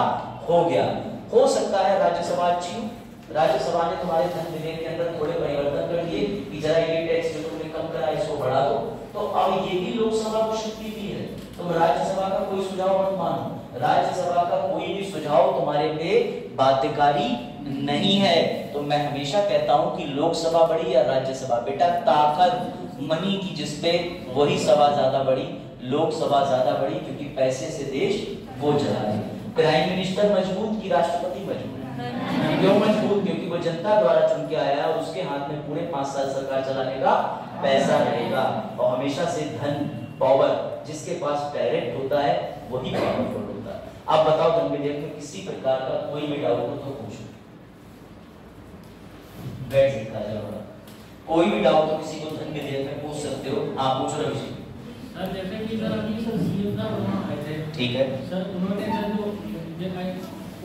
हो गया। हो सकता है राज्यसभा अच्छी हो, राज्यसभा ने तुम्हारे धन विधेयक के अंदर थोड़े परिवर्तन कर दिए कि जरा ये टैक्स जो तुमने कम करा इसको बढ़ा दो, तो अब ये भी लोकसभा को शक्ति दी है। तुम राज्यसभा का कोई सुझाव मत मानो, राज्यसभा का कोई भी सुझाव तुम्हारे पे बाध्यकारी नहीं है। तो मैं हमेशा कहता हूं कि लोकसभा बड़ी या राज्यसभा, बेटा ताकत मनी की जिसपे वही सभा ज्यादा बड़ी, लोकसभा ज्यादा बड़ी, क्योंकि पैसे से देश वो चलाए। प्राइम मिनिस्टर मजबूत की राष्ट्रपति मजबूत? क्यों मजबूत? क्योंकि वो जनता द्वारा चुन के आया और उसके हाथ में पूरे 5 साल सरकार चलाने का पैसा रहेगा। और हमेशा से धन पावर जिसके पास डायरेक्ट होता है वही पावरफुल होता है। आप बताओ धन विधेयक में किसी प्रकार का कोई भी डाउट हो तो पूछो, बैठ सकता है, कोई भी डाउट हो किसी को धन विधेयक में पूछ सकते हो। आप पूछो रवि जी। सर जैसे कि सर अभी सर सीएम साहब वहां आए थे, ठीक है सर, उन्होंने सर जो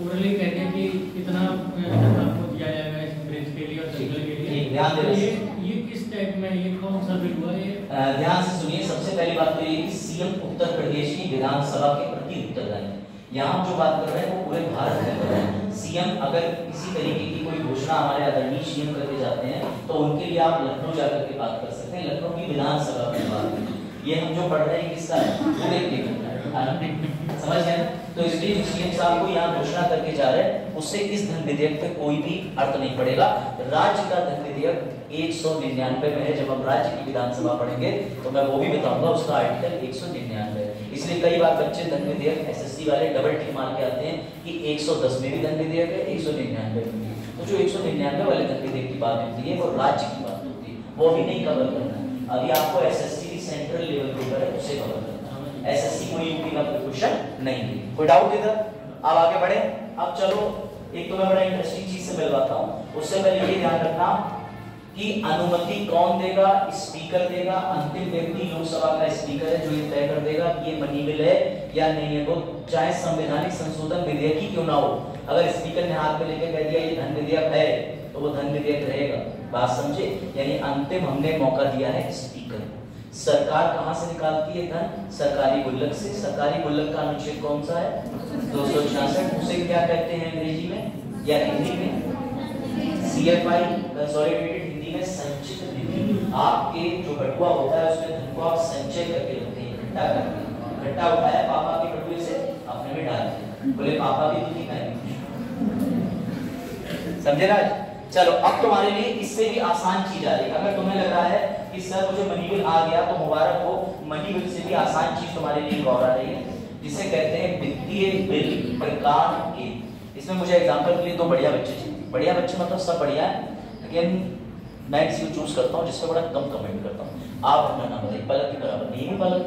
ओरली कहते हैं कि कितना आपको दिया जाएगा इस ब्रिज के लिए और जंगल के लिए, ध्यान तो दे। ये किस टाइप में, ये कौन सा बिल हुआ ये? ध्यान से सुनिए। सबसे पहली बात तो ये कि सीएम उत्तर प्रदेश की विधानसभा के प्रति उत्तरदायी है। यहाँ जो बात कर रहे हैं वो पूरे भारत में कर रहे हैं। सीएम अगर किसी तरीके की कोई घोषणा हमारे आदरणीय सीएम करके जाते हैं तो उनके लिए आप लखनऊ जाकर के बात कर सकते हैं, लखनऊ की विधानसभा की बात। ये हम जो पढ़ रहे हैं किसका है, विवेक के करना है, समझ गए ना? तो इसलिए सीएम साहब को यहाँ घोषणा करके जा रहे हैं, उससे इस धन विधेयक पे कोई भी अर्थ नहीं पड़ेगा। राज्य का धन विधेयक 199 में है। जब हम राज्य की विधानसभा पढ़ेंगे तो मैं वो भी बताऊंगा, उसका आर्टिकल 199 है। इसलिए कई बार बच्चे धन विधेयक एसएससी वाले डबल टिक मार के आते हैं कि 110 में भी धन विधेयक है, 199 में भी। तो जो 199 वाले धन विधेयक की बात होती है वो राज्य की बात होती है, वो भी नहीं कवर करना है। अभी आपको एसएससी की सेंट्रल लेवल पेपर है उसे कवर करना है, एसएससी कोई यूपी का क्वेश्चन नहीं है। कोई डाउट इधर? अब आगे बढ़े। अब चलो एक तो मैं बड़ा इंटरेस्टिंग चीज से मिलवाता हूं। उससे पहले ये ध्यान रखना कि अनुमति कौन देगा? स्पीकर देगा। अंतिम व्यक्ति लोकसभा का स्पीकर है जो ये तय कर देगा कि ये मनी बिल है या नहीं है। तो चाहे संवैधानिक संशोधन विधेयक ही क्यों ना हो, अगर स्पीकर ने हाथ में लेकर कह दिया ये धन विधेयक है तो वो धन विधेयक रहेगा। बात समझे? यानी अंतिम हमने मौका दिया है स्पीकर को। सरकार कहां से निकालती है धन? सरकारी गुल्लक से। सरकारी गुल्लक का अनुच्छेद कौन सा है? 266। उसे क्या कहते हैं अंग्रेजी में या हिंदी में? CFI, कंसोलिडेटेड हिंदी में संचित निधि। आपके जो बटुआ होता है उसमें धन को आप संचय करके रखते हैं, इकट्ठा करते हैं। इकट्ठा उठाया पापा के बटुए से अपने में डाल दिया, बोले पापा भी दुखी करेंगे। समझे राज? चलो अब तुम्हारे लिए इससे भी आसान चीज आ रही है। अगर तुम्हें लग रहा है कि सर मुझे मनी बिल आ गया तो मुबारक हो, मनी बिल से भी आसान चीज तुम्हारे लिए और आ रही है जिसे कहते हैं वित्तीय बिल प्रकार 1। इसमें मुझे एग्जांपल के लिए दो बढ़िया बच्चे चाहिए। बढ़िया बच्चे मतलब सब बढ़िया है, लेकिन मैं किसी को चूज करता हूँ जिससे बड़ा कम कमेंट करता हूँ। आप अपना नाम बताइए। पलक के बराबर नहीं है पलक,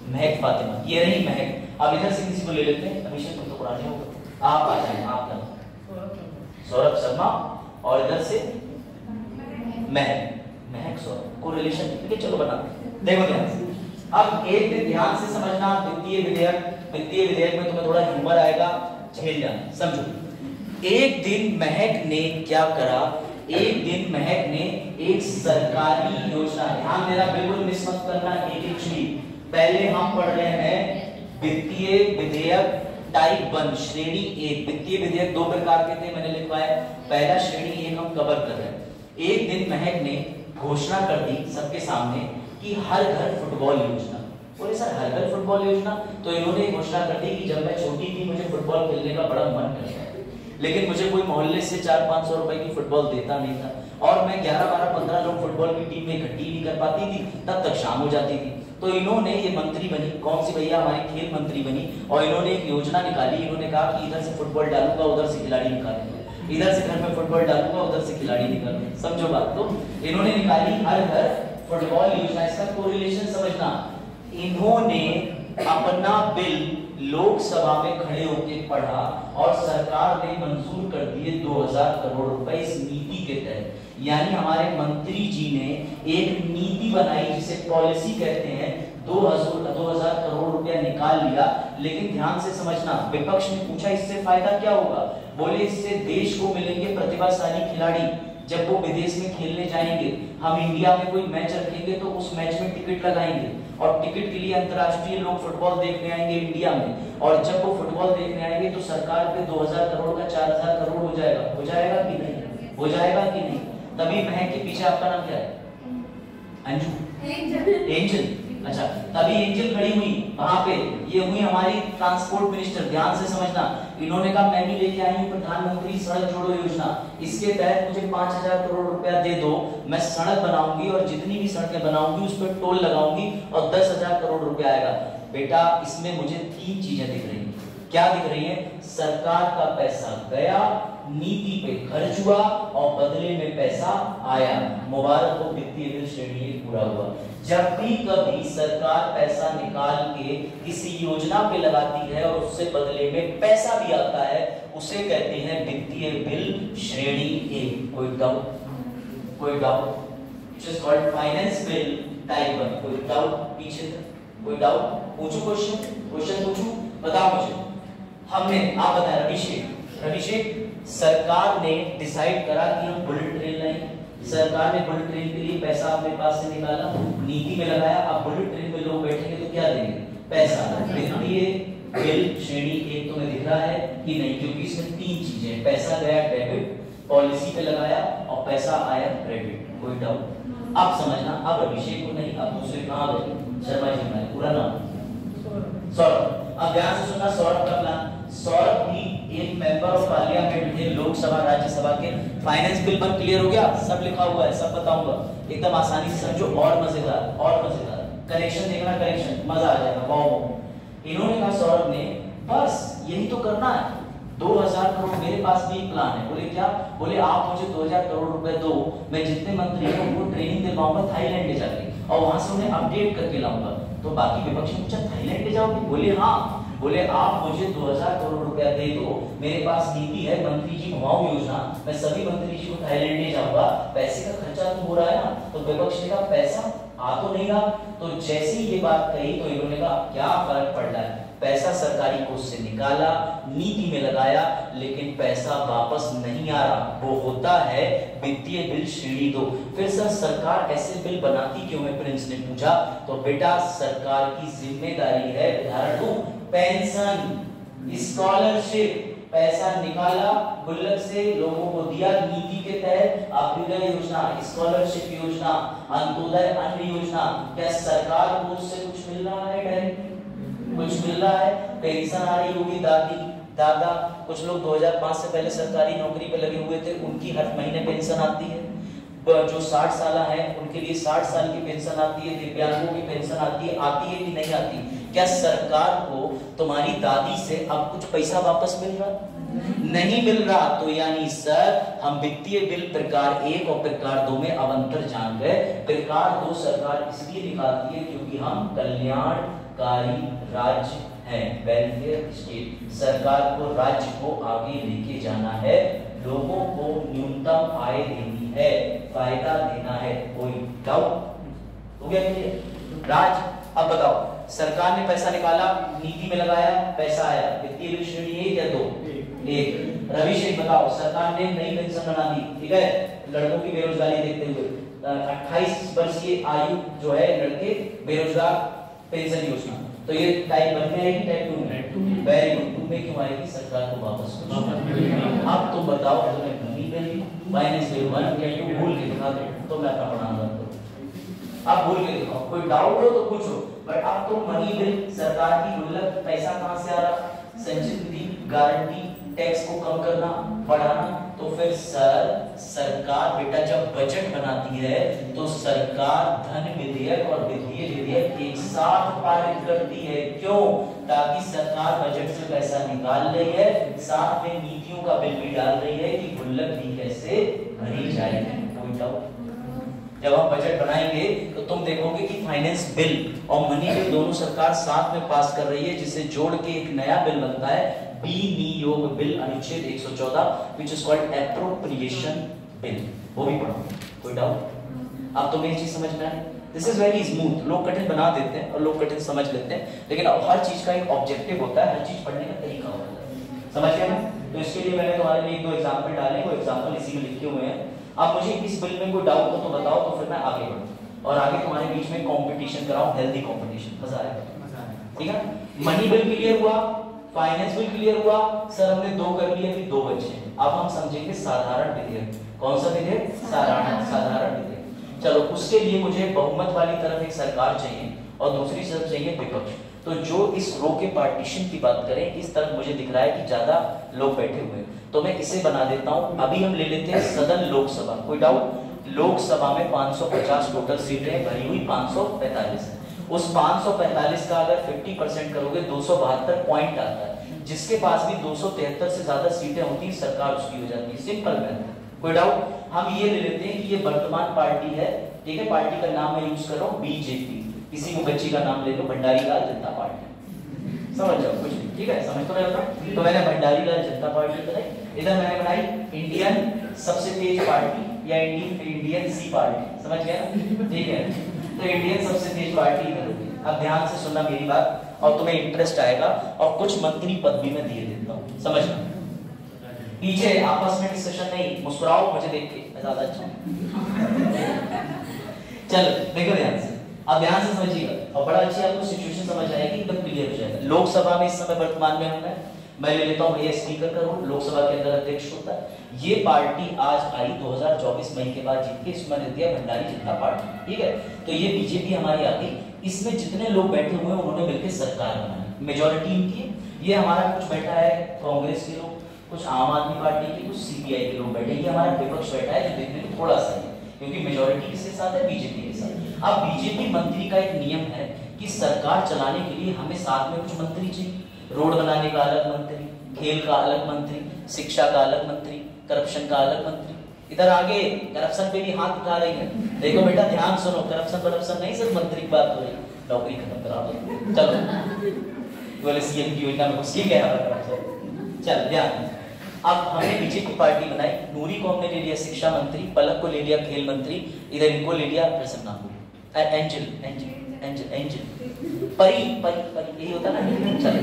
महक फातिमा, ये रही महक। अब इधर से किसी को ले लेते हैं। अभिषेक तुम तो पुराने हो गए, आप आ जाए। आप नाम सौरभ शर्मा और इधर से महक सौरभ को रिलेशन ठीक है। चलो बनाते देखो ध्यान से। अब एक दिन ध्यान से समझना वित्तीय विधेयक में तुम्हें थोड़ा ह्यूमर आएगा, झेल जाना। समझो। एक दिन महक ने क्या करा? एक दिन महक ने एक सरकारी योजना, ध्यान देना बिल्कुल मिस मत करना एक चीज। पहले हम पढ़ रहे हैं वित्तीय विधेयक टाइप 1 श्रेणी 1। वित्तीय विधेयक दो प्रकार के थे, मैंने लिखवाया। पहला श्रेणी 1 हम कवर कर रहे हैं। एक दिन महक ने घोषणा कर दी सबके सामने कि हर घर फुटबॉल योजना। बोले सर हर घर फुटबॉल योजना? तो इन्होंने घोषणा कर दी कि जब मैं छोटी थी मुझे फुटबॉल खेलने का बड़ा मन करता है, लेकिन मुझे कोई मोहल्ले से 400-500 रुपए की फुटबॉल देता नहीं था, और मैं 11-12-15 लोग फुटबॉल की टीम में इकट्ठी नहीं कर पाती थी, तब तक शाम हो जाती थी। तो इन्होंने ये मंत्री बनी, कौन सी भैया? हमारी खेल मंत्री बनी, और इन्होंने एक योजना निकाली। इन्होंने कहा कि इधर से फुटबॉल डालूंगा उधर से खिलाड़ी निकालूंगा, इधर से घर में फुटबॉल डालूंगा उधर से खिलाड़ी निकालूंगा। समझो बात। तो इन्होंने निकाली हर घर फुटबॉल योजना। इसका कोरिलेशन समझना। इन्होंने अपना बिल लोकसभा में खड़े होकर पढ़ा और सरकार ने मंजूर कर दिए 2000 करोड़ रुपए इस नीति के तहत। यानी हमारे मंत्री जी ने एक नीति बनाई जिसे पॉलिसी कहते हैं। 2000 करोड़ रुपया निकाल लिया, लेकिन ध्यान से समझना, विपक्ष ने पूछा इससे फायदा क्या होगा? बोले इससे देश को मिलेंगे प्रतिभाशाली खिलाड़ी, जब वो विदेश में खेलने जाएंगे, हम इंडिया में कोई मैच रखेंगे तो उस मैच में टिकट लगाएंगे और टिकट के लिए अंतर्राष्ट्रीय लोग फुटबॉल देखने आएंगे इंडिया में, और जब वो फुटबॉल देखने आएंगे तो सरकार पे 2000 करोड़ का 4000 करोड़ हो जाएगा। हो जाएगा कि नहीं? हो जाएगा कि नहीं? तभी महक के पीछे आपका नाम क्या है? अंजू, एंजल। अच्छा, तभी एंजल खड़ी हुई वहां पे, ये हुई हमारी ट्रांसपोर्ट मिनिस्टर। ध्यान से समझना, इन्होंने कहा मैं भी लेके आई हूं प्रधानमंत्री सड़क जोड़ो योजना, इसके तहत मुझे 5000 करोड़ रुपया दे दो, मैं सड़क बनाऊंगी और जितनी भी सड़कें बनाऊंगी उस पर टोल लगाऊंगी और 10,000 करोड़ रुपया आएगा। बेटा, इसमें मुझे 3 चीजें दिख रही हैं। क्या दिख रही है? सरकार का पैसा गया, नीति पे खर्च हुआ और बदले में पैसा आया। मुबारक हो, वित्तीय बिल श्रेणी 1 पूरा हुआ। जब भी कभी सरकार पैसा निकाल के किसी योजना पे लगाती है और उससे बदले में पैसा भी आता है, उसे कहते हैं वित्तीय बिल श्रेणी 1। कोई डाउट? कोई doubt? It is called finance bill type 1। कोई डाउट पीछे तक? कोई डाउट? पूछो क्वेश्चन पूछो, बताओ मुझे। हमने, आप बताएं अभिषेक, सरकार ने डिसाइड करा कि हम बुलेट ट्रेन लाएंगे। सरकार ने बुलेट ट्रेन के लिए पैसा अपने पास से निकाला, नीति में लगाया। अब बुलेट ट्रेन में लोग बैठेंगे तो क्या देंगे? पैसा। वित्तीय बिल श्रेणी 1 तुम्हें दिख रहा है कि नहीं? क्योंकि इसमें 3 चीजें, पैसा गया डेबिट, पॉलिसी पे लगाया और पैसा आया क्रेडिट। कोई डाउट? अब समझना, अब अभिषेक को नहीं, अब दूसरे कहां गए? शर्मा जी हमारे पूरा नाम सौरभ। अब ध्यान से सुनना, सौरभ का प्लान। सौरभ भी एक मेंबर ऑफ पार्लियामेंट थे, लोकसभा राज्यसभा के। फाइनेंस बिल पर क्लियर हो गया? सब लिखा हुआ है, सब बताऊंगा, एकदम आसानी से समझो। और मजेदार कनेक्शन देखना, कनेक्शन मजा आ जाएगा। वाओ, इन्होंने कहा सौरभ ने, बस यही तो करना है, 2000 करोड़ मेरे पास भी एक प्लान है। बोले क्या? बोले आप मुझे 2000 करोड़ रुपए दो, मैं जितने मंत्री हैं उनको ट्रेनिंग दिलवाऊंगा थाईलैंड ले जाके, और वहां से उन्हें अपडेट करके लाऊंगा। तो बाकी विपक्ष ने पूछा थाईलैंड ले जाओगे? बोले हाँ। बोले आप मुझे 2000 करोड़ रुपया दे दो, मेरे पास नीति है मंत्री जी घुमाओ योजना, मैं सभी मंत्री जी को थाईलैंड ले जाऊंगा, पैसे का खर्चा तो हो रहा है ना। तो विपक्ष ने कहा पैसा आ तो नहीं रहा। तो जैसे ही ये बात कही तो इन्होंने कहा क्या फर्क पड़ रहा है, पैसा सरकारी कोष से निकाला, नीति में लगाया, लेकिन पैसा वापस नहीं आ रहा। वो होता है वित्तीय बिल श्रेणी 2। फिर सर सरकार ऐसे बिल बनाती क्यों है, प्रिंस ने पूछा। तो बेटा सरकार की जिम्मेदारी है, उदाहरण दूं, पेंशन, स्कॉलरशिप, पैसा निकाला गुल्लक से, लोगों को दिया नीति के तहत, अभ्युदय योजना, स्कॉलरशिप योजना, अंत्योदय अन्न योजना। क्या सरकार को उससे कुछ मिल रहा है? डायरेक्ट कुछ मिल रहा है? पेंशन आ रही होगी दादी दादा, कुछ लोग 2005 से पहले सरकारी नौकरी पे लगे हुए थे, उनकी हर महीने पेंशन आती है। जो 60 साल है उनके लिए 60 साल की पेंशन आती है, दिव्यांगों की पेंशन आती है कि नहीं आती? क्या सरकार को तुम्हारी दादी से अब कुछ पैसा वापस मिल रहा? नहीं मिल रहा। तो यानी सर हम वित्तीय बिल प्रकार 1 और प्रकार 2 में अब अंतर जान गए। प्रकार 2 सरकार इसलिए निकालती है क्योंकि हम कल्याणकारी राज्य हैं, वेलफेयर स्टेट। सरकार को राज्य को आगे लेके जाना है, लोगों को न्यूनतम आय देनी है, फायदा देना है। कोई डाउट? हो गया क्लियर? राज, अब बताओ, सरकार ने पैसा निकाला, नीति में लगाया, पैसा आया, वित्तीय बिल श्रेणी 1 या 2? 1। रविशेख बताओ, सरकार ने नई पेंशन बना दी, ठीक है, लड़कों की बेरोजगारी देखते हुए 28 वर्षीय आयु जो है लड़के बेरोजगार पेंशन योजना। तो ये टाइप 1 में आएगी, टाइप 2 में? Very good. 2 में क्यों आएगी? सरकार को वापस। अब तुम बताओ, तुम्हें मनी बिल, फाइनेंस बिल 1 या 2 भूल के दिखा दो तो मैं अपना पढ़ाऊंगा। अब भूल के दिखाओ, कोई डाउट हो तो पूछो। बट अब तो मनी बिल, सरकार की गुल्लक, पैसा कहां से आ रहा? संचित निधि, गारंटी, टैक्स को कम करना, बढ़ाना। तो फिर सरकार बेटा जब बजट बनाती है तो सरकार धन विधेयक और वित्तीय विधेयक एक साथ पारित करती है। क्यों? ताकि सरकार बजट से पैसा निकाल रही है, साथ में नीतियों का बिल भी डाल रही है कि गुल्लक भी कैसे भरी जाएगी। कोई डाउट? जब हम बजट बनाएंगे तो तुम देखोगे कि फाइनेंस बिल और मनी बिल दोनों सरकार साथ में पास कर रही है, जिसे जोड़ के एक नया बिल बनता है, विनियोग बिल, अनुच्छेद 114, which is called appropriation bill। वो भी पढ़ो। कोई डाउट? अब तुम्हें ये चीज समझ में आई? This is very smooth. लोग कठिन बना देते हैं और लोग कठिन समझ लेते हैं, लेकिन हर चीज का एक ऑब्जेक्टिव होता है, हर चीज पढ़ने का तरीका होता है। समझ गए ना? तो इसके लिए मैंने तुम्हारे लिए 2 एग्जाम्पल डाले, वो एग्जाम्पल इसी में लिखे हुए हैं। अब मुझे इस बिल में कोई डाउट हो तो बताओ, तो फिर मैं आगे बढ़ूँ और आगे तुम्हारे बीच में कंपटीशन कराऊं, हेल्दी कंपटीशन, मजा आएगा। ठीक है? मनी बिल क्लियर हुआ, फाइनेंस बिल क्लियर हुआ, सर हमने 2 कर लिए, फिर 2 बचे। अब हम समझेंगे साधारण विधेयक। कौन सा विधेयक? साधारण विधेयक। चलो, उसके लिए मुझे बहुमत वाली तरफ एक सरकार चाहिए और दूसरी तरफ चाहिए विपक्ष। तो जो इस रो के पार्टीशन की बात करें, इस तरफ मुझे दिख रहा है कि ज्यादा लोग बैठे हुए हैं, तो मैं इसे बना देता हूं। अभी हम ले लेते हैं सदन लोकसभा। कोई डाउट? लोकसभा में 550 टोटल सीटें भरी हुई 545 है। उस 545 का अगर 50% करोगे 272 पॉइंट आता है। जिसके पास भी 273 से ज्यादा सीटें होती है, सरकार उसकी हो जाती है। Simple math. कोई डाउट? हम ये ले लेते हैं कि ये वर्तमान पार्टी है, ठीक है? पार्टी का नाम मैं यूज कर रहा हूं बीजेपी। किसी को बच्ची का नाम ले लो, भंडारी लाल जनता पार्टी। समझ जाओ कुछ नहीं, ठीक है? समझ तो रहे हो? तो मैंने भंडारी लाल जनता पार्टी बनाई। इधर मैंने बनाई इंडियन सबसे तेज पार्टी या इंडियन सी पार्टी। समझ गया ना? ठीक है, तो इंडियन सबसे तेज पार्टी इधर होगी। अब ध्यान से सुनना मेरी बात और तुम्हें इंटरेस्ट आएगा, और कुछ मंत्री पद भी मैं दिए देता हूँ। समझना, पीछे आपस में डिस्कशन नहीं, मुस्कुराओ मुझे देख के, मैं ज्यादा अच्छा चलो देखो ध्यान से, अब ध्यान से समझिएगा और बड़ा अच्छी आपको सिचुएशन समझ आएगी, एकदम क्लियर हो जाएगा। लोकसभा में इस समय वर्तमान में हम हैं, मैं ले लेता हूं भैया स्पीकर का रोल, लोकसभा के अंदर अध्यक्ष होता है। ये पार्टी आज आई 2024 मई के बाद जीत के, इसमें दे दिया भंडारी जनता पार्टी। ठीक है, तो ये बीजेपी हमारी आ गई। इसमें जितने लोग बैठे हुए हैं उन्होंने मिलकर सरकार बनाई, मेजोरिटी इनकी। ये हमारा कुछ बैठा है कांग्रेस के लोग, कुछ आम आदमी पार्टी के, कुछ सीपीआई के लोग बैठे। ये हमारा विपक्ष बैठा है, जो देखने में थोड़ा सा है, क्योंकि मेजोरिटी किसके साथ है? बीजेपी के साथ। अब बीजेपी मंत्री का एक नियम है कि सरकार चलाने के लिए हमें साथ में कुछ मंत्री चाहिए। रोड बनाने का अलग मंत्री, खेल का अलग मंत्री, शिक्षा का अलग मंत्री, करप्शन का अलग मंत्री। इधर आगे करप्शन पे भी हाथ उठा रही है। देखो बेटा ध्यान सुनो, करप्शन नहीं, सिर्फ मंत्री की बात हो रही है। नौकरी खत्म करा दो, चलो बोले सीएम की योजना में घुस के गया करप्शन। चल ध्यान, अब हमने बीजेपी पार्टी बनाई। नूरी को हमने ले लिया शिक्षा मंत्री, पलक को ले लिया खेल मंत्री, इधर इनको ले लिया प्रसन्ना को, एंजल एंजल एंजल एंजल परी परी परी, यही होता ना। चल,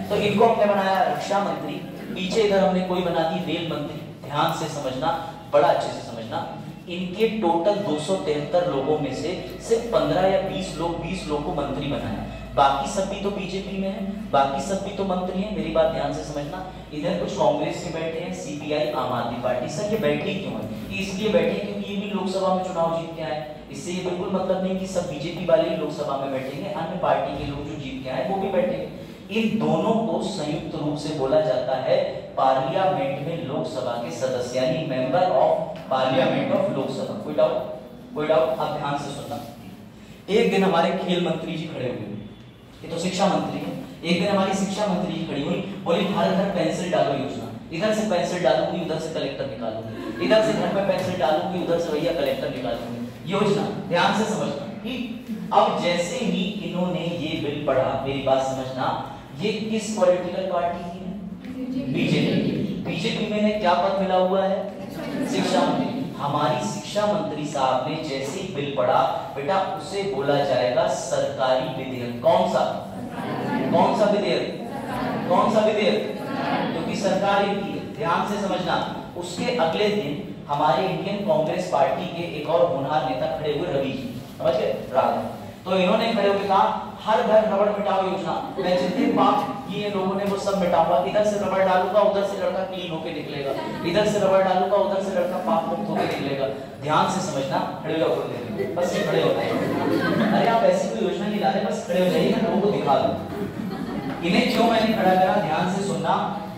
तो इनको हमने बनाया रक्षा मंत्री। पीछे इधर हमने कोई बना दी रेल मंत्री। ध्यान से समझना, बड़ा अच्छे से समझना। इनके टोटल 273 लोगों में से सिर्फ 15 या 20 लोग को मंत्री बनाया। बाकी सब भी तो बीजेपी में है, बाकी सब भी तो मंत्री हैं। मेरी बात ध्यान से समझना। इधर कुछ कांग्रेस के बैठे हैं, सीपीआई, आम आदमी पार्टी। सर ये बैठे क्यों है? इसलिए बैठे क्योंकि ये भी लोकसभा में चुनाव जीत के आए। इससे ये बिल्कुल मतलब नहीं कि सब बीजेपी वाले ही लोकसभा में बैठेंगे, अन्य पार्टी के लोग जो जीत के आए वो भी बैठेंगे। इन दोनों को संयुक्त रूप से बोला जाता है पार्लियामेंट में लोकसभा के सदस्य, यानी member of parliament of Lok Sabha. कोई डाउट? कोई डाउट? अब ध्यान से सुनना। एक दिन हमारे खेल मंत्री जी खड़े हुए, ये तो शिक्षा मंत्री है। एक दिन हमारी शिक्षा मंत्री जी खड़ी हुई, बोली हर घर पेंसिल डालो योजना। इधर से पेंसिल डालूंगी, उधर से कलेक्टर निकालूंगी, इधर से घर में पेंसिल डालूंगी, उधर से भैया कलेक्टर निकालूंगी। योजना ध्यान से समझना, ठीक। अब जैसे ही इन्होंने ये बिल पढ़ा, मेरी बात समझना, ये किस पॉलिटिकल पार्टी की है? बीजेपी। बीजेपी में क्या पद मिला हुआ है? शिक्षा मंत्री। हमारी शिक्षा मंत्री साहब ने जैसे ही बिल पढ़ा, बेटा उसे बोला जाएगा सरकारी विधेयक। कौन सा? कौन सा विधेयक? कौन सा विधेयक? क्योंकि सरकार इनकी है। ध्यान से समझना। उसके अगले दिन हमारे इंडियन कांग्रेस पार्टी के एक और होनहार नेता खड़े हुए, रवि जी, समझ गए? राघव। तो इन्होंने खड़े होकर कहा हर घर रबड़ मिटाओ योजना। मैं जितने पाप किए लोगों ने वो सब मिटाऊंगा। इधर से रबड़ डालूंगा, उधर से लड़का क्लीन होके निकलेगा, इधर से रबड़ डालूंगा, उधर से लड़का पाप मुक्त होके निकलेगा। ध्यान से समझना। खड़े हो जाओ, बस ये खड़े होते हैं। अरे आप ऐसी कोई योजना नहीं ला रहे, बस खड़े हो जाइए, मैं लोगों को दिखा दूं। इन्हें क्यों मैंने खड़ा करा? ध्यान से सुनना।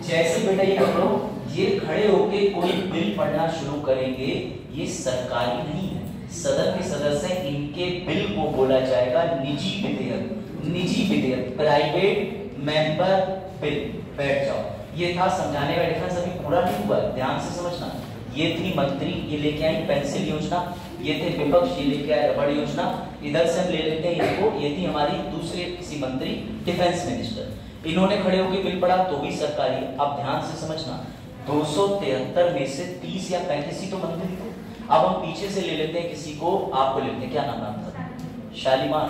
जैसे बेटा ये करो, ये खड़े होके कोई बिल पढ़ना शुरू करेंगे, ये सरकारी नहीं है, सदन के सदस्य, इनके बिल को बोला जाएगा निजी विधेयक। निजी विधेयक, प्राइवेट मेंबर बिल। बैठ जाओ। ये था समझाने का डिफरेंस, अभी पूरा नहीं हुआ, ध्यान से समझना। ये थी मंत्री, ये लेके आई पेंसिल योजना। ये थे विपक्ष, ये लेके आए रबड़ योजना। इधर से हम ले लेते हैं इनको, ये थी हमारी दूसरे किसी मंत्री, डिफेंस मिनिस्टर। इन्होंने खड़े होकर बिल पढ़ा तो भी सरकारी। अब ध्यान से समझना, 273 में से 30 या 35 ही तो मंत्री थे। अब हम पीछे से ले लेते हैं किसी को, आपको लेते हैं, क्या नाम है आपका? शालीमार,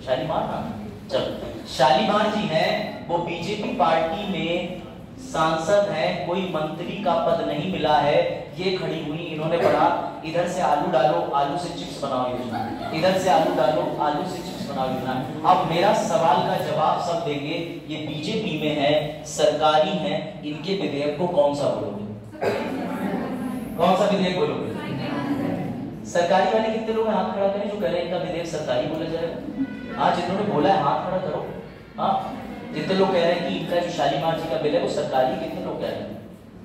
शालीमार ना, चलो शालीमार जी हैं, वो बीजेपी पार्टी में सांसद हैं, कोई मंत्री का पद नहीं मिला है, ये खड़ी हुई, इन्होंने पढ़ा इधर से आलू डालो आलू से चिप्स बनाओ योजना, इधर से आलू डालो आलू से चिप्स बनाओ योजना। अब मेरा सवाल का जवाब सब देंगे, ये बीजेपी में है, सरकारी है, इनके विधेयक को कौन सा बोलोगे, कौन सा विधेयक बोलोगे? सरकारी वाले कितने लोग हाथ खड़ा करें जो कह रहे हैं इनका विधेयक सरकारी बोला जाएगा? हाँ, जिन्होंने बोला है हाथ खड़ा करो। हाँ, जितने लोग कह रहे हैं कि इनका जो शालीमार जी का बिल है वो सरकारी, कितने लोग कह रहे हैं?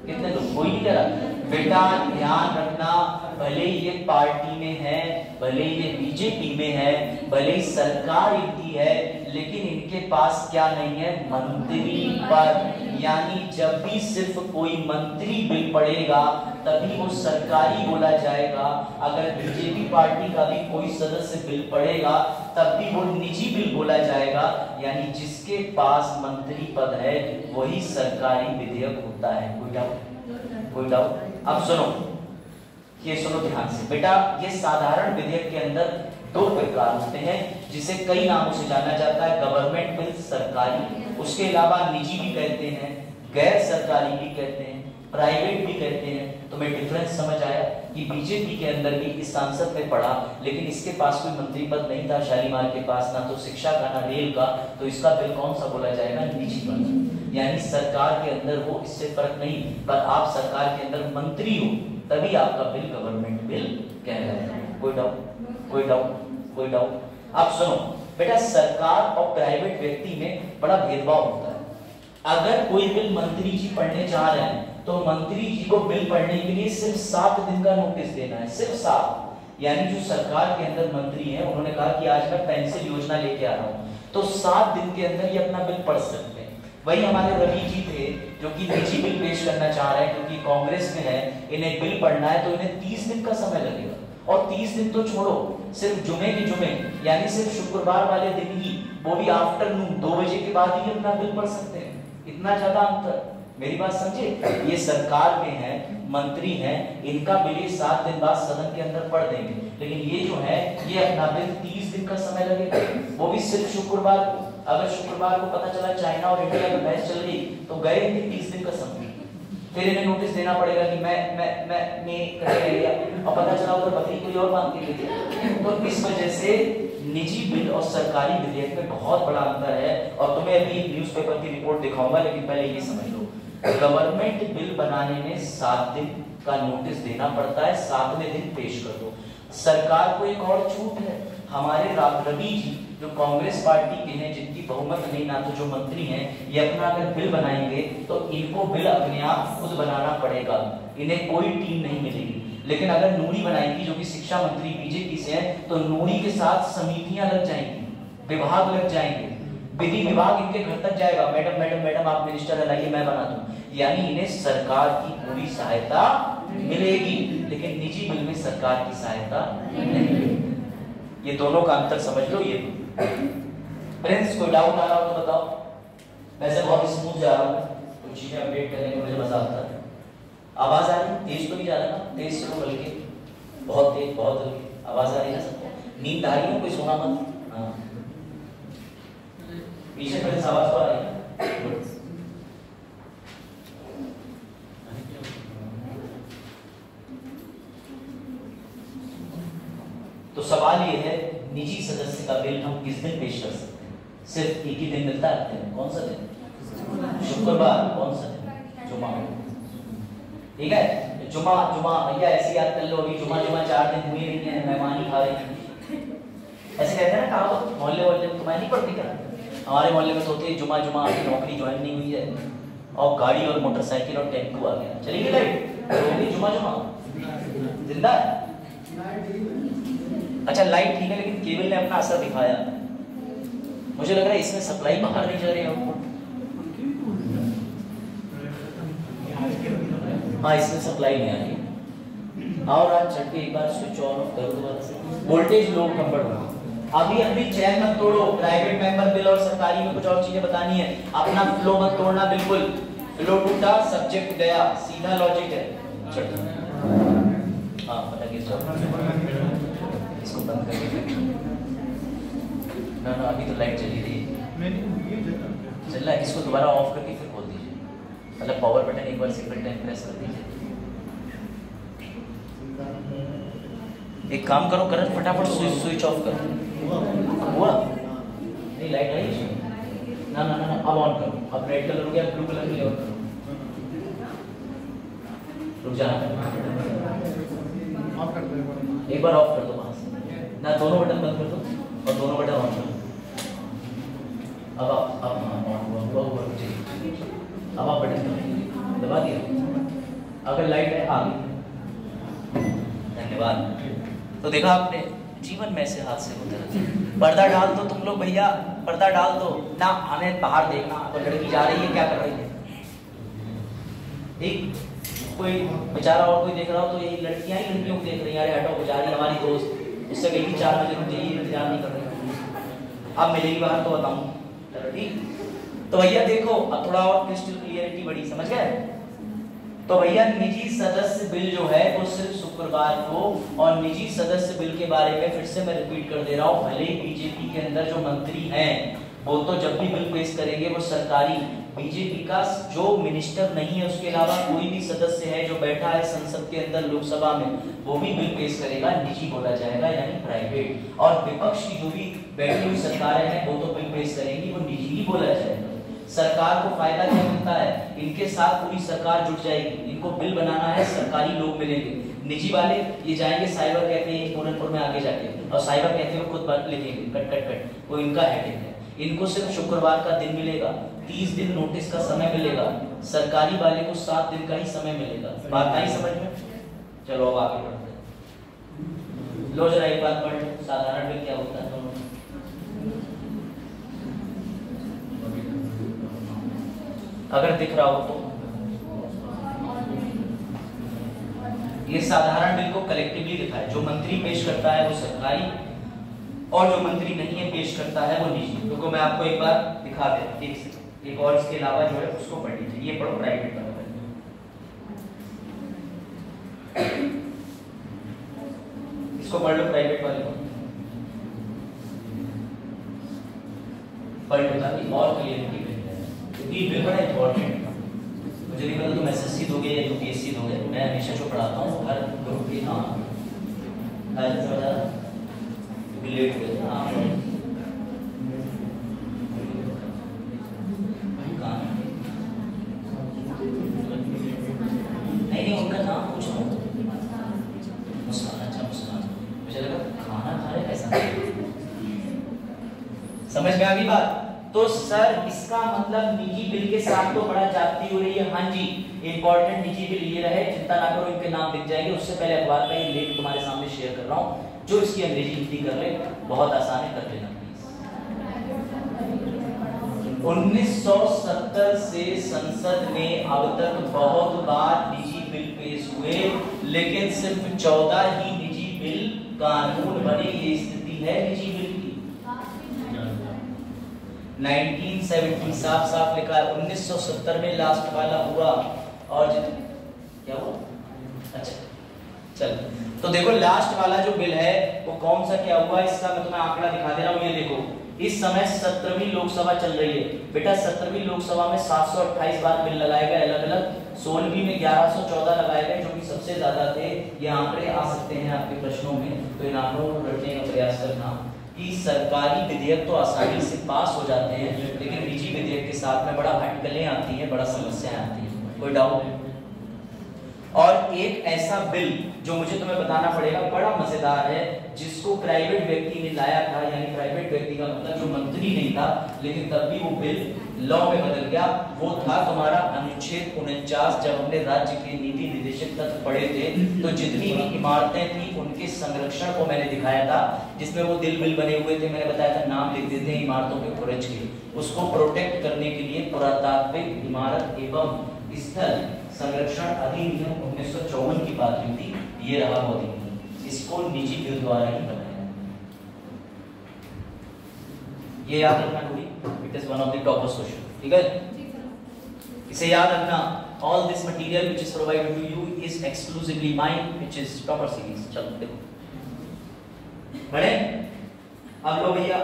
कितने लोग? कोई नहीं कह रहा। बेटा ध्यान रखना, भले ये पार्टी में है, भले ये बीजेपी में है, भले ही सरकार इनकी है, लेकिन इनके पास क्या नहीं है? मंत्री पद। यानी जब भी सिर्फ कोई मंत्री बिल पड़ेगा तभी वो सरकारी बोला जाएगा। अगर बीजेपी पार्टी का भी कोई सदस्य बिल पड़ेगा तब भी वो निजी बिल बोला जाएगा। यानी जिसके पास मंत्री पद है वही सरकारी विधेयक होता है। कोई डाउट? कोई डाउट? अब सुनो, ये सुनो ध्यान से बेटा, ये साधारण विधेयक के अंदर दो प्रकार होते हैं जिसे कई नामों से जाना जाता है। गवर्नमेंट बिल सरकारी, उसके अलावा निजी भी कहते हैं, गैर सरकारी भी कहते हैं, प्राइवेट भी कहते हैं। तुम्हें डिफरेंस समझ आया कि बीजेपी के अंदर भी इस सांसद ने पढ़ा, लेकिन इसके पास कोई मंत्री पद नहीं था, शालीमार के पास ना तो शिक्षा का ना रेल का, तो इसका बिल कौन सा बोला जाएगा? निजी पद। यानी सरकार के अंदर हो, इससे फर्क नहीं, पर आप सरकार के अंदर मंत्री हो तभी आपका बिल गवर्नमेंट बिल कहलाएगा। कोई डाउट? कोई डाउट? कोई डाउट? अब सुनो बेटा, सरकार और प्राइवेट व्यक्ति में बड़ा भेदभाव होता है। अगर कोई बिल मंत्री जी पढ़ने जा रहे हैं तो मंत्री जी को बिल पढ़ने के लिए सिर्फ 7 दिन का नोटिस देना है, सिर्फ 7। यानी जो सरकार के अंदर मंत्री हैं, उन्होंने कहा कि आज मैं पेंसिल योजना लेके आ रहा हूं, तो 7 दिन के अंदर ये अपना बिल पढ़ सकते हैं। वही हमारे रवि जी थे जो कि निजी बिल पेश करना चाह रहे हैं, क्योंकि कांग्रेस में है, इन्हें बिल पढ़ना है तो इन्हें 30 दिन का समय लगेगा। और 30 दिन तो छोड़ो, सिर्फ जुमे के जुमे यानी सिर्फ शुक्रवार वाले दिन ही, वो भी आफ्टरनून 2 बजे के बाद ही अपना बिल पढ़ सकते हैं। इतना ज्यादा अंतर, मेरी बात समझे? ये सरकार में है, मंत्री हैं, इनका बिल 7 दिन बाद सदन के अंदर पढ़ देंगे, लेकिन ये जो है ये अपना बिल 30 दिन का समय लगेगा, वो भी सिर्फ शुक्रवार को। अगर शुक्रवार को पता चला चाइना और इंडिया में मैच चल रही तो गए इनके 30 दिन का समय, फिर इन्हें नोटिस देना पड़ेगा कि मैं कर लिया, और पता चला उधर बकरी कोई और बांध के लेके। तो इस वजह से निजी बिल और सरकारी विधेयक में बहुत बड़ा अंतर है। और तुम्हें अभी न्यूज़पेपर की रिपोर्ट दिखाऊंगा, लेकिन पहले ये समझ लो, गवर्नमेंट बिल बनाने में 7 दिन का नोटिस देना पड़ता है, 7वें दिन पेश कर दो। सरकार को एक और छूट है, हमारे रवि जी जो कांग्रेस पार्टी के हैं, जिनकी बहुमत नहीं, ना तो जो मंत्री हैं, ये अपना अगर बिल बनाएंगे तो इनको बिल अपने आप खुद बनाना पड़ेगा, इन्हें कोई टीम नहीं मिलेगी। लेकिन अगर नूरी बनाएगी जो कि शिक्षा मंत्री बीजेपी से है, तो नूरी के साथ समितियां लग जाएंगी, विभाग लग जाएंगे, विधि विभाग इनके घर तक जाएगा, मैडम मैडम मैडम आप मिनिस्टर लाइए मैं बना दूं। यानी इन्हें सरकार की पूरी सहायता मिलेगी, लेकिन निजी बिल में सरकार की सहायता नहीं मिलेगी। ये दोनों का अंतर समझ लो। ये फ्रेंड्स, कोई डाउट आ रहा हो तो बताओ। वैसे बहुत स्मूथ जा रहा हूँ, कुछ चीजें अपडेट करने में मुझे मजा आता है। आवाज आ रही? तेज तो नहीं जा रहा ना? तेज से बल्कि बहुत तेज, बहुत हल्की आवाज आ रही है सबको? नींद आ रही है? कोई सोना मत। हाँ, पीछे फ्रेंड्स आवाज तो आ रही है। तो सवाल ये है, निजी सदस्य का बिल हम किस दिन पेश कर सकते हैं? सिर्फ एक ही दिन मिलता है, कौन सा दिन? शुक्रवार। कौन सा दिन? जुमा। ठीक है, जुमा जुमा भैया ऐसे याद कर लो, अभी जुमा 4 दिन हुए नहीं है, मेहमान ही खा रहे हैं। ऐसे कहते हैं ना, कहावत मोहल्ले वाले में तुम्हें नहीं पड़ती क्या? हमारे मोहल्ले में तो होती है जुमा अभी नौकरी ज्वाइन नहीं हुई है और गाड़ी और मोटरसाइकिल और टेम्पो आ गया, चलेगी लाइट, जुमा जिंदा है। अच्छा लाइट ठीक है, लेकिन केबल ने अपना असर दिखाया। मुझे लग रहा है इसमें सप्लाई बाहर नहीं जा रही है। हाँ, इसमें सप्लाई नहीं आ रही। और आज चढ़ के एक बार स्विच ऑन ऑफ करो दोबारा से। वोल्टेज लो कम बढ़ रहा है। अभी चैन मत तोड़ो। प्राइवेट मेंबर बिल और सरकारी में कुछ और चीजें बतानी है, अपना फ्लो मत तोड़ना बिल्कुल। फ्लो टूटा, सब्जेक्ट गया, सीधा लॉजिक है। हाँ, पता किस इसको बंद करके ना ना अभी तो लाइट चली रही है। मैंने ये चल रहा है, इसको दोबारा ऑफ करके फिर खोल दीजिए, मतलब पावर बटन एक बार सिंगल टाइम प्रेस कर दीजिए। एक काम करो करण, फटाफट स्विच ऑफ करो। हुआ नहीं, लाइट आई इसमें? ना ना ना ना, अब ऑन करो। अब रेड कलर हो गया, ब्लू कलर के लिए ऑन करो। रुक जाना, ऑफ कर दो एक बार ऑफ कर दो वहां से ना, दोनों बटन बंद कर दो और दोनों बटन ऑन कर दो। अब हाँ ऑन हुआ ठीक। अब आप बटन दबा दिया, अगर लाइट है आ गई। धन्यवाद। तो देखा आपने, जीवन में ऐसे हादसे होते रहते हैं। पर्दा डाल दो तुम लोग भैया, पर्दा डाल दो ना, हमें बाहर देखना। अगर लड़की जा रही है क्या कर रही है, ठीक, कोई बेचारा और कोई देख रहा हो तो यही लड़कियां ही लड़कियों को देख रही हैं, अरे हटो जा रही है हमारी दोस्त, इससे कहीं 4 बजे रुक जाइए, इंतजार नहीं कर रही, अब मिलेगी बाहर तो बताऊं। चलो ठीक, तो भैया देखो अब थोड़ा और क्रिस्टल क्लियरिटी बढ़ी, समझ गए? तो भैया निजी सदस्य बिल जो है वो सिर्फ शुक्रवार को, और निजी सदस्य बिल के बारे में फिर से मैं रिपीट कर दे रहा हूँ, भले ही बीजेपी के अंदर जो मंत्री हैं वो तो जब भी बिल पेश करेंगे वो सरकारी, बीजेपी का जो मिनिस्टर नहीं है उसके अलावा कोई भी सदस्य है जो बैठा है संसद के अंदर लोकसभा में, वो भी बिल पेश करेगा, निजी बोला जाएगा यानी प्राइवेट। और विपक्ष की जो भी बैठी हुई सरकारें हैं वो तो बिल पेश करेंगी, वो निजी ही बोला जाएगा। सरकार को फायदा क्या मिलता है, इनके साथ पूरी सरकार जुट जाएगी, इनको बिल बनाना है, सरकारी लोग मिलेंगे, निजी वाले ये जाएंगे साइबर कैफे पूरनपुर में आगे जाके, और साइबर कैफे में खुद बात लिखेंगे कट कट कट, वो इनका हेडिंग है। इनको सिर्फ शुक्रवार का दिन मिलेगा, 30 दिन नोटिस का समय मिलेगा, सरकारी वाले को 7 दिन का ही समय मिलेगा। बात आई समझ में? चलो अब आगे बढ़ते हैं। लो जरा एक बात पढ़ लो, साधारण बिल क्या होता है दोनों। अगर दिख रहा हो तो ये साधारण बिल को कलेक्टिवली लिखा है, जो मंत्री पेश करता है वो सरकारी, और जो मंत्री नहीं है पेश करता है वो निजी। तो मैं आपको एक बार दिखा दे, एक और इसके अलावा जो है उसको पढ़ लीजिए, ये पढ़ो प्राइवेट वाला, इसको पढ़ लो प्राइवेट वाले को, पढ़ लो ताकि और क्लियरिटी मिल जाए, क्योंकि ये बिल बड़ा इंपॉर्टेंट है। मुझे नहीं पता तुम एसएससी दोगे या यूपीएससी दोगे, मैं हमेशा जो पढ़ाता हूँ हर ग्रुप के हाँ लेट हो गया नहीं उनका नाम पूछ रहा हूँ, मुस्कान, अच्छा मुस्कान, मुझे लगा खाना खा रहे कैसा, समझ में आ गई बात? तो सर इसका मतलब निजी बिल के साथ तो बड़ा जाती हो रही है। हाँ जी, इंपॉर्टेंट निजी बिल ये रहे, चिंता ना करो इनके नाम लिख जाएंगे। उससे पहले अखबार का ये लेख तुम्हारे सामने शेयर कर रहा हूँ, जो इसकी अंग्रेजी हिंदी कर ले, बहुत आसान है, कर लेना प्लीज। 1970 से संसद में अब तक बहुत बार निजी बिल पेश हुए, लेकिन सिर्फ 14 ही निजी बिल कानून बने, ये स्थिति है निजी बिल की। 1970 साफ साफ लिखा है, 1970 में लास्ट वाला हुआ, और क्या हुआ, अच्छा चल तो देखो लास्ट वाला जो बिल है वो कौन सा क्या हुआ, इसका मैं तुम्हें आंकड़ा दिखा दे रहा हूँ। ये देखो इस समय 17वीं लोकसभा चल रही है बेटा, 17वीं लोकसभा में 728 बार बिल लगाए गए अलग अलग, 16वीं में 1114 लगाए गए, जो कि सबसे ज्यादा थे। ये आंकड़े आ सकते हैं आपके प्रश्नों में, तो इन आंकड़ों को रटने का प्रयास करना कि सरकारी विधेयक तो आसानी से पास हो जाते हैं, लेकिन निजी विधेयक के साथ में बड़ा अटकलें आती हैं, बड़ा समस्याएं आती हैं, कोई डाउट है? और एक ऐसा बिल जो मुझे तुम्हें बताना पड़ेगा, बड़ा मजेदार है, जिसको प्राइवेट व्यक्ति ने लाया था, यानी प्राइवेट व्यक्ति का मतलब जो मंत्री नहीं था, लेकिन तब भी वो बिल लॉ में बदल गया। वो था तुम्हारा अनुच्छेद 49। जब हमने राज्य के नीति निर्देशक तत्व पढ़े थे तो जितनी भी इमारतें थी उनके संरक्षण को मैंने दिखाया था, जिसमें वो दिल बिल बने हुए थे, मैंने बताया था नाम लिख देते हैं इमारतों पे खुरच के, उसको प्रोटेक्ट करने के लिए पुरातात्विक इमारत एवं स्थल संरक्षण अधिनियम 1954 की बात हुई थी, ये रहा वो अधिनियम, इसको निजी बिल द्वारा ही बनाया। ये याद रखना थोड़ी, it is one of the toppers question, ठीक है, इसे याद रखना। All this material which is provided to you is exclusively mine, which is topper series. चलो देखो बड़े, अब लो भैया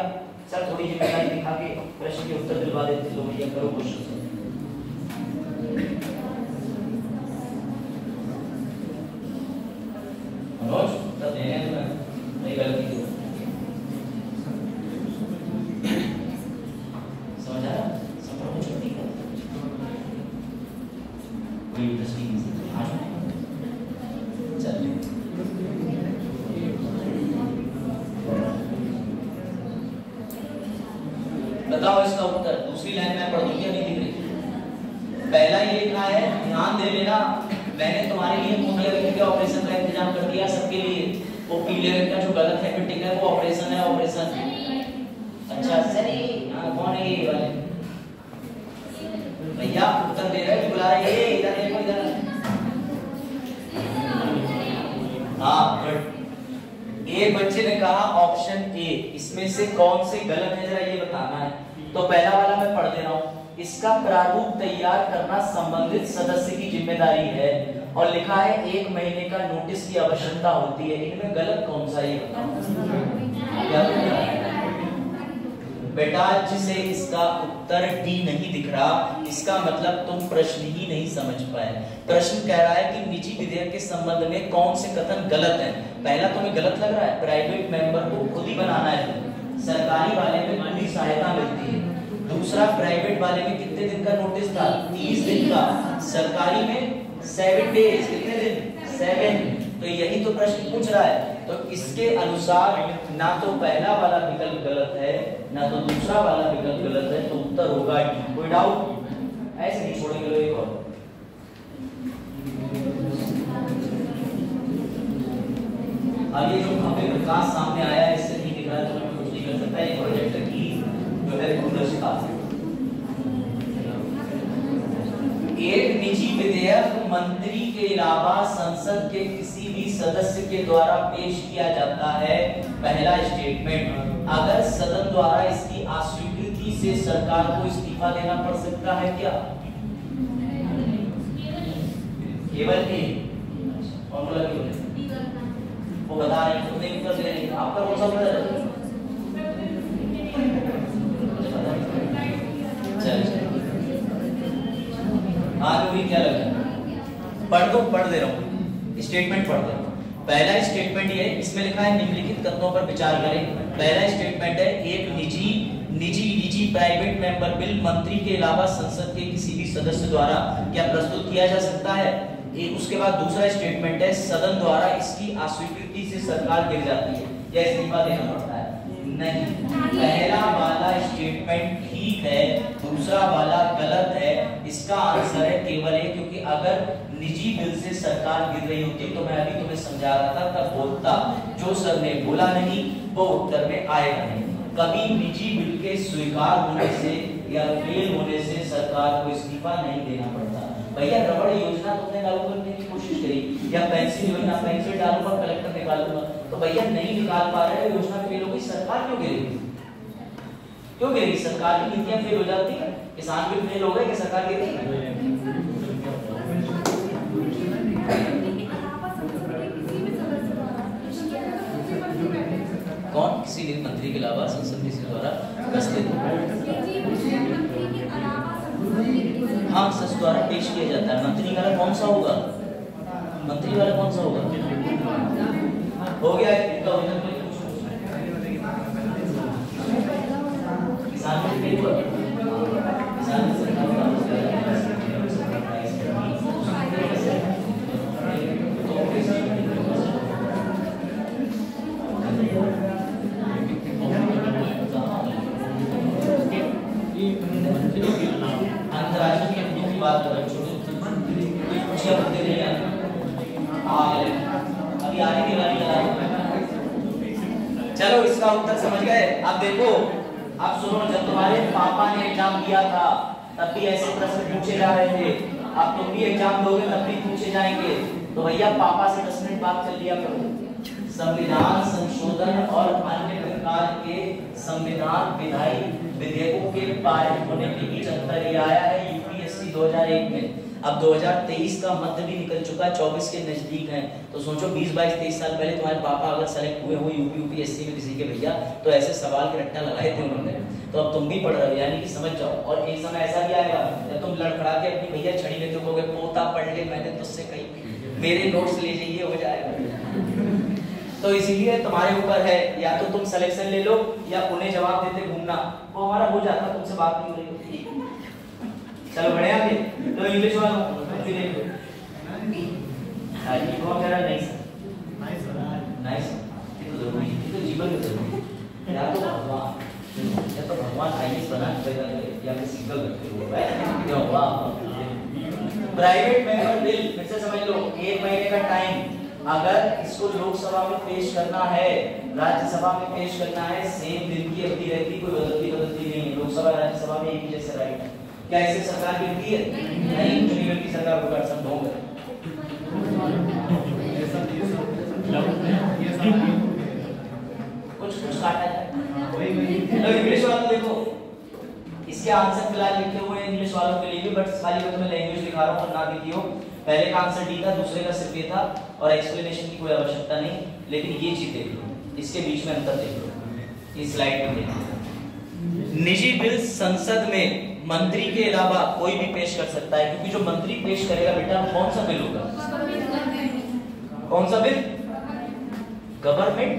सर थोड़ी जिम्मेदारी दिखा के प्रश्न के उत्तर दिलवा देते लो भैया, करो क्वेश्चन। मनोज तब देने तो नहीं गलती की समझ आया, समझ में छुट्टी का कोई इंटरेस्टिंग आज चलिए बताओ इसका उत्तर। दूसरी लाइन में पढ़ दूं क्या, नहीं दिख रही? पहला ये लिखा है, ध्यान दे लेना, मैंने तुम्हारे लिए पूर्ण रंग के ऑपरेशन का इंतजाम कर दिया सबके लिए। वो पीले रंग का जो गलत है फिटिंग है वो ऑपरेशन है, ऑपरेशन। अच्छा सही, हां कौन है ये वाले भैया? उत्तर दे रहे हैं, बुला रहे हैं, ये इधर देखो इधर। हां गुड। एक बच्चे ने कहा ऑप्शन ए, इसमें से कौन से गलत है जरा ये बताना है। तो पहला वाला मैं पढ़ दे रहा हूं, इसका प्रारूप तैयार करना संबंधित सदस्य की जिम्मेदारी है और लिखा है 1 महीने का नोटिस की आवश्यकता होती है। इनमें गलत कौन सा है ये बताओ बेटा। जिसे इसका उत्तर डी नहीं दिख रहा, इसका मतलब तुम प्रश्न ही नहीं समझ पाए। प्रश्न कह रहा है कि निजी विधेयक के संबंध में कौन से कथन गलत हैं। पहला तुम्हें गलत लग रहा है, प्राइवेट मेंबर को खुद ही बनाना है, सरकारी वाले में पूरी सहायता मिलती है। दूसरा, प्राइवेट वाले में कितने दिन का नोटिस था? 30 दिन का, सरकारी में 7 डेज। कितने दिन? 7। तो यही तो प्रश्न पूछ रहा है। तो इसके अनुसार ना तो पहला वाला विकल्प गलत है ना तो दूसरा वाला विकल्प गलत है, तो उत्तर होगा डी। कोई डाउट? ऐसे नहीं छोड़ेंगे लोग। एक और अब ये जो भव्य प्रकाश सामने आया है इससे नहीं दिख रहा है तो मैं कुछ नहीं कर सकता। ये प्रोजेक्टर की जो है दूरदर्शिता है। एक निजी विधेयक मंत्री के अलावा संसद के किसी भी सदस्य के द्वारा पेश किया जाता है। पहला स्टेटमेंट, अगर सदन द्वारा इसकी अस्वीकृति से सरकार को इस्तीफा देना पड़ सकता है क्या? केवल ए फॉर्मूला केवल वो बता रहे हैं, खुद नहीं उत्तर दे रहे हैं। आपका कौन सा उत्तर है? चलिए आगे क्या लगा? पढ़ दे रहा हूँ, स्टेटमेंट पढ़ दे रहा हूँ। पहला स्टेटमेंट ये, इसमें लिखा है निम्नलिखित कथनों पर विचार करें। पहला स्टेटमेंट है, एक निजी प्राइवेट मेंबर बिल मंत्री के अलावा संसद के किसी भी सदस्य द्वारा क्या प्रस्तुत किया जा सकता है। उसके बाद दूसरा स्टेटमेंट है, सदन द्वारा इसकी अस्वीकृति से सरकार गिर जाती है या इस्तीफा देना पड़ता है। नहीं, पहला वाला स्टेटमेंट ठीक है, दूसरा वाला गलत है। इसका आंसर है केवल ए, क्योंकि अगर निजी बिल से सरकार गिर रही होती तो मैं अभी तुम्हें समझा रहा था तब बोलता। जो सर ने बोला नहीं वो उत्तर में आएगा नहीं। कभी निजी बिल के स्वीकार होने से या फेल होने से सरकार को इस्तीफा नहीं देना पड़ता। भैया रबड़ योजना तुमने लागू करने की कोशिश करी या पेंसिल योजना, पेंसिल डालूंगा कलेक्टर निकालूंगा, तो भैया नहीं निकाल पा रहे हो, योजना फेल हो गई, सरकार क्यों गिरेगी? क्यों गिरेगी? सरकार की नीतियां फेल हो जाती है। किसान भी फेल हो गए कि सरकार गिर गई? कौन? किसी भी मंत्री के अलावा संसद के द्वारा हाँ सच द्वारा पेश किया जाता है। मंत्री वाला कौन सा होगा? मंत्री वाला कौन सा होगा? हो गया इनका किसान में फेल हुआ, किसान अंतर्राष्ट्रीय की बात कर रहे हैं। अभी आने की बारी है। चलो इसका उत्तर समझ गए। अब देखो, अब सुनो, जब तुम्हारे पापा ने एग्जाम दिया था तब भी ऐसे प्रश्न पूछे जा रहे थे। अब तुम भी एग्जाम दोगे तब भी पूछे जाएंगे। तो भैया पापा से 10 मिनट बात कर लिया करो। संविधान संशोधन और अन्य प्रकार के संविधान विधायी विधेयकों के पारित होने के बीच अंतर ये आया है यूपीएससी 2001 में। अब 2023 का मध्य भी निकल चुका, 24 के नजदीक है, तो सोचो 20, 22, 23 साल पहले तुम्हारे पापा अगर सेलेक्ट हुए हो यूपीएससी में किसी के भैया, तो ऐसे सवाल के रट्टा लगाए थे उन्होंने, तो अब तुम भी पढ़ रहे हो, यानी कि समझ जाओ। और एक समय ऐसा भी आएगा जब तुम लड़खड़ा के अपनी भैया छड़ी में कहोगे पोता पढ़ ले, मैंने तुझसे कही मेरे नोट्स ले जाइए, हो जाएगा। तो इसीलिए तुम्हारे ऊपर है, या तो तुम सिलेक्शन ले लो या उन्हें जवाब देते घूमना, वो हमारा हो जाता, तुमसे बात नहीं हो रही होती। चलो बढ़े आगे, तो इंग्लिश वालों भी देख लो। ये कौन कह रहा है? नाइस नाइस, ये तो जरूरी, ये तो जीवन में जरूरी। या तो भगवान आईएएस बना पैदा करे, या फिर सिंगल रखे हो, या वाह। प्राइवेट मेंबर बिल, फिर से समझ लो, 1 महीने का टाइम, अगर इसको लोकसभा में पेश करना है, राज्यसभा में पेश करना है, सेम दिन की अवधि रहती, कोई बदलती नहीं है। लोकसभा राज्यसभा में एक ही जैसे राइट है। क्या इससे सरकार गिरती है? नहीं, यूनियन की सरकार को कर सकते होंगे। कुछ काटा जाए। तो इंग्लिश वालों देखो, इसके आंसर फिलहाल लिखे हुए हैं इंग्लिश वालों के लिए भी, बट खाली मैं तुम्हें लैंग्वेज दिखा रहा हूँ, ना देखियो। पहले का आंसर डी था, दूसरे का सिर्फ ए था, और एक्सप्लेनेशन की कोई आवश्यकता नहीं, लेकिन ये चीज देख लो, इसके बीच में अंतर देख लो, इस स्लाइड में देख लो। निजी बिल संसद में मंत्री के अलावा कोई भी पेश कर सकता है, क्योंकि जो मंत्री पेश करेगा बेटा कौन सा बिल होगा? कौन सा बिल? गवर्नमेंट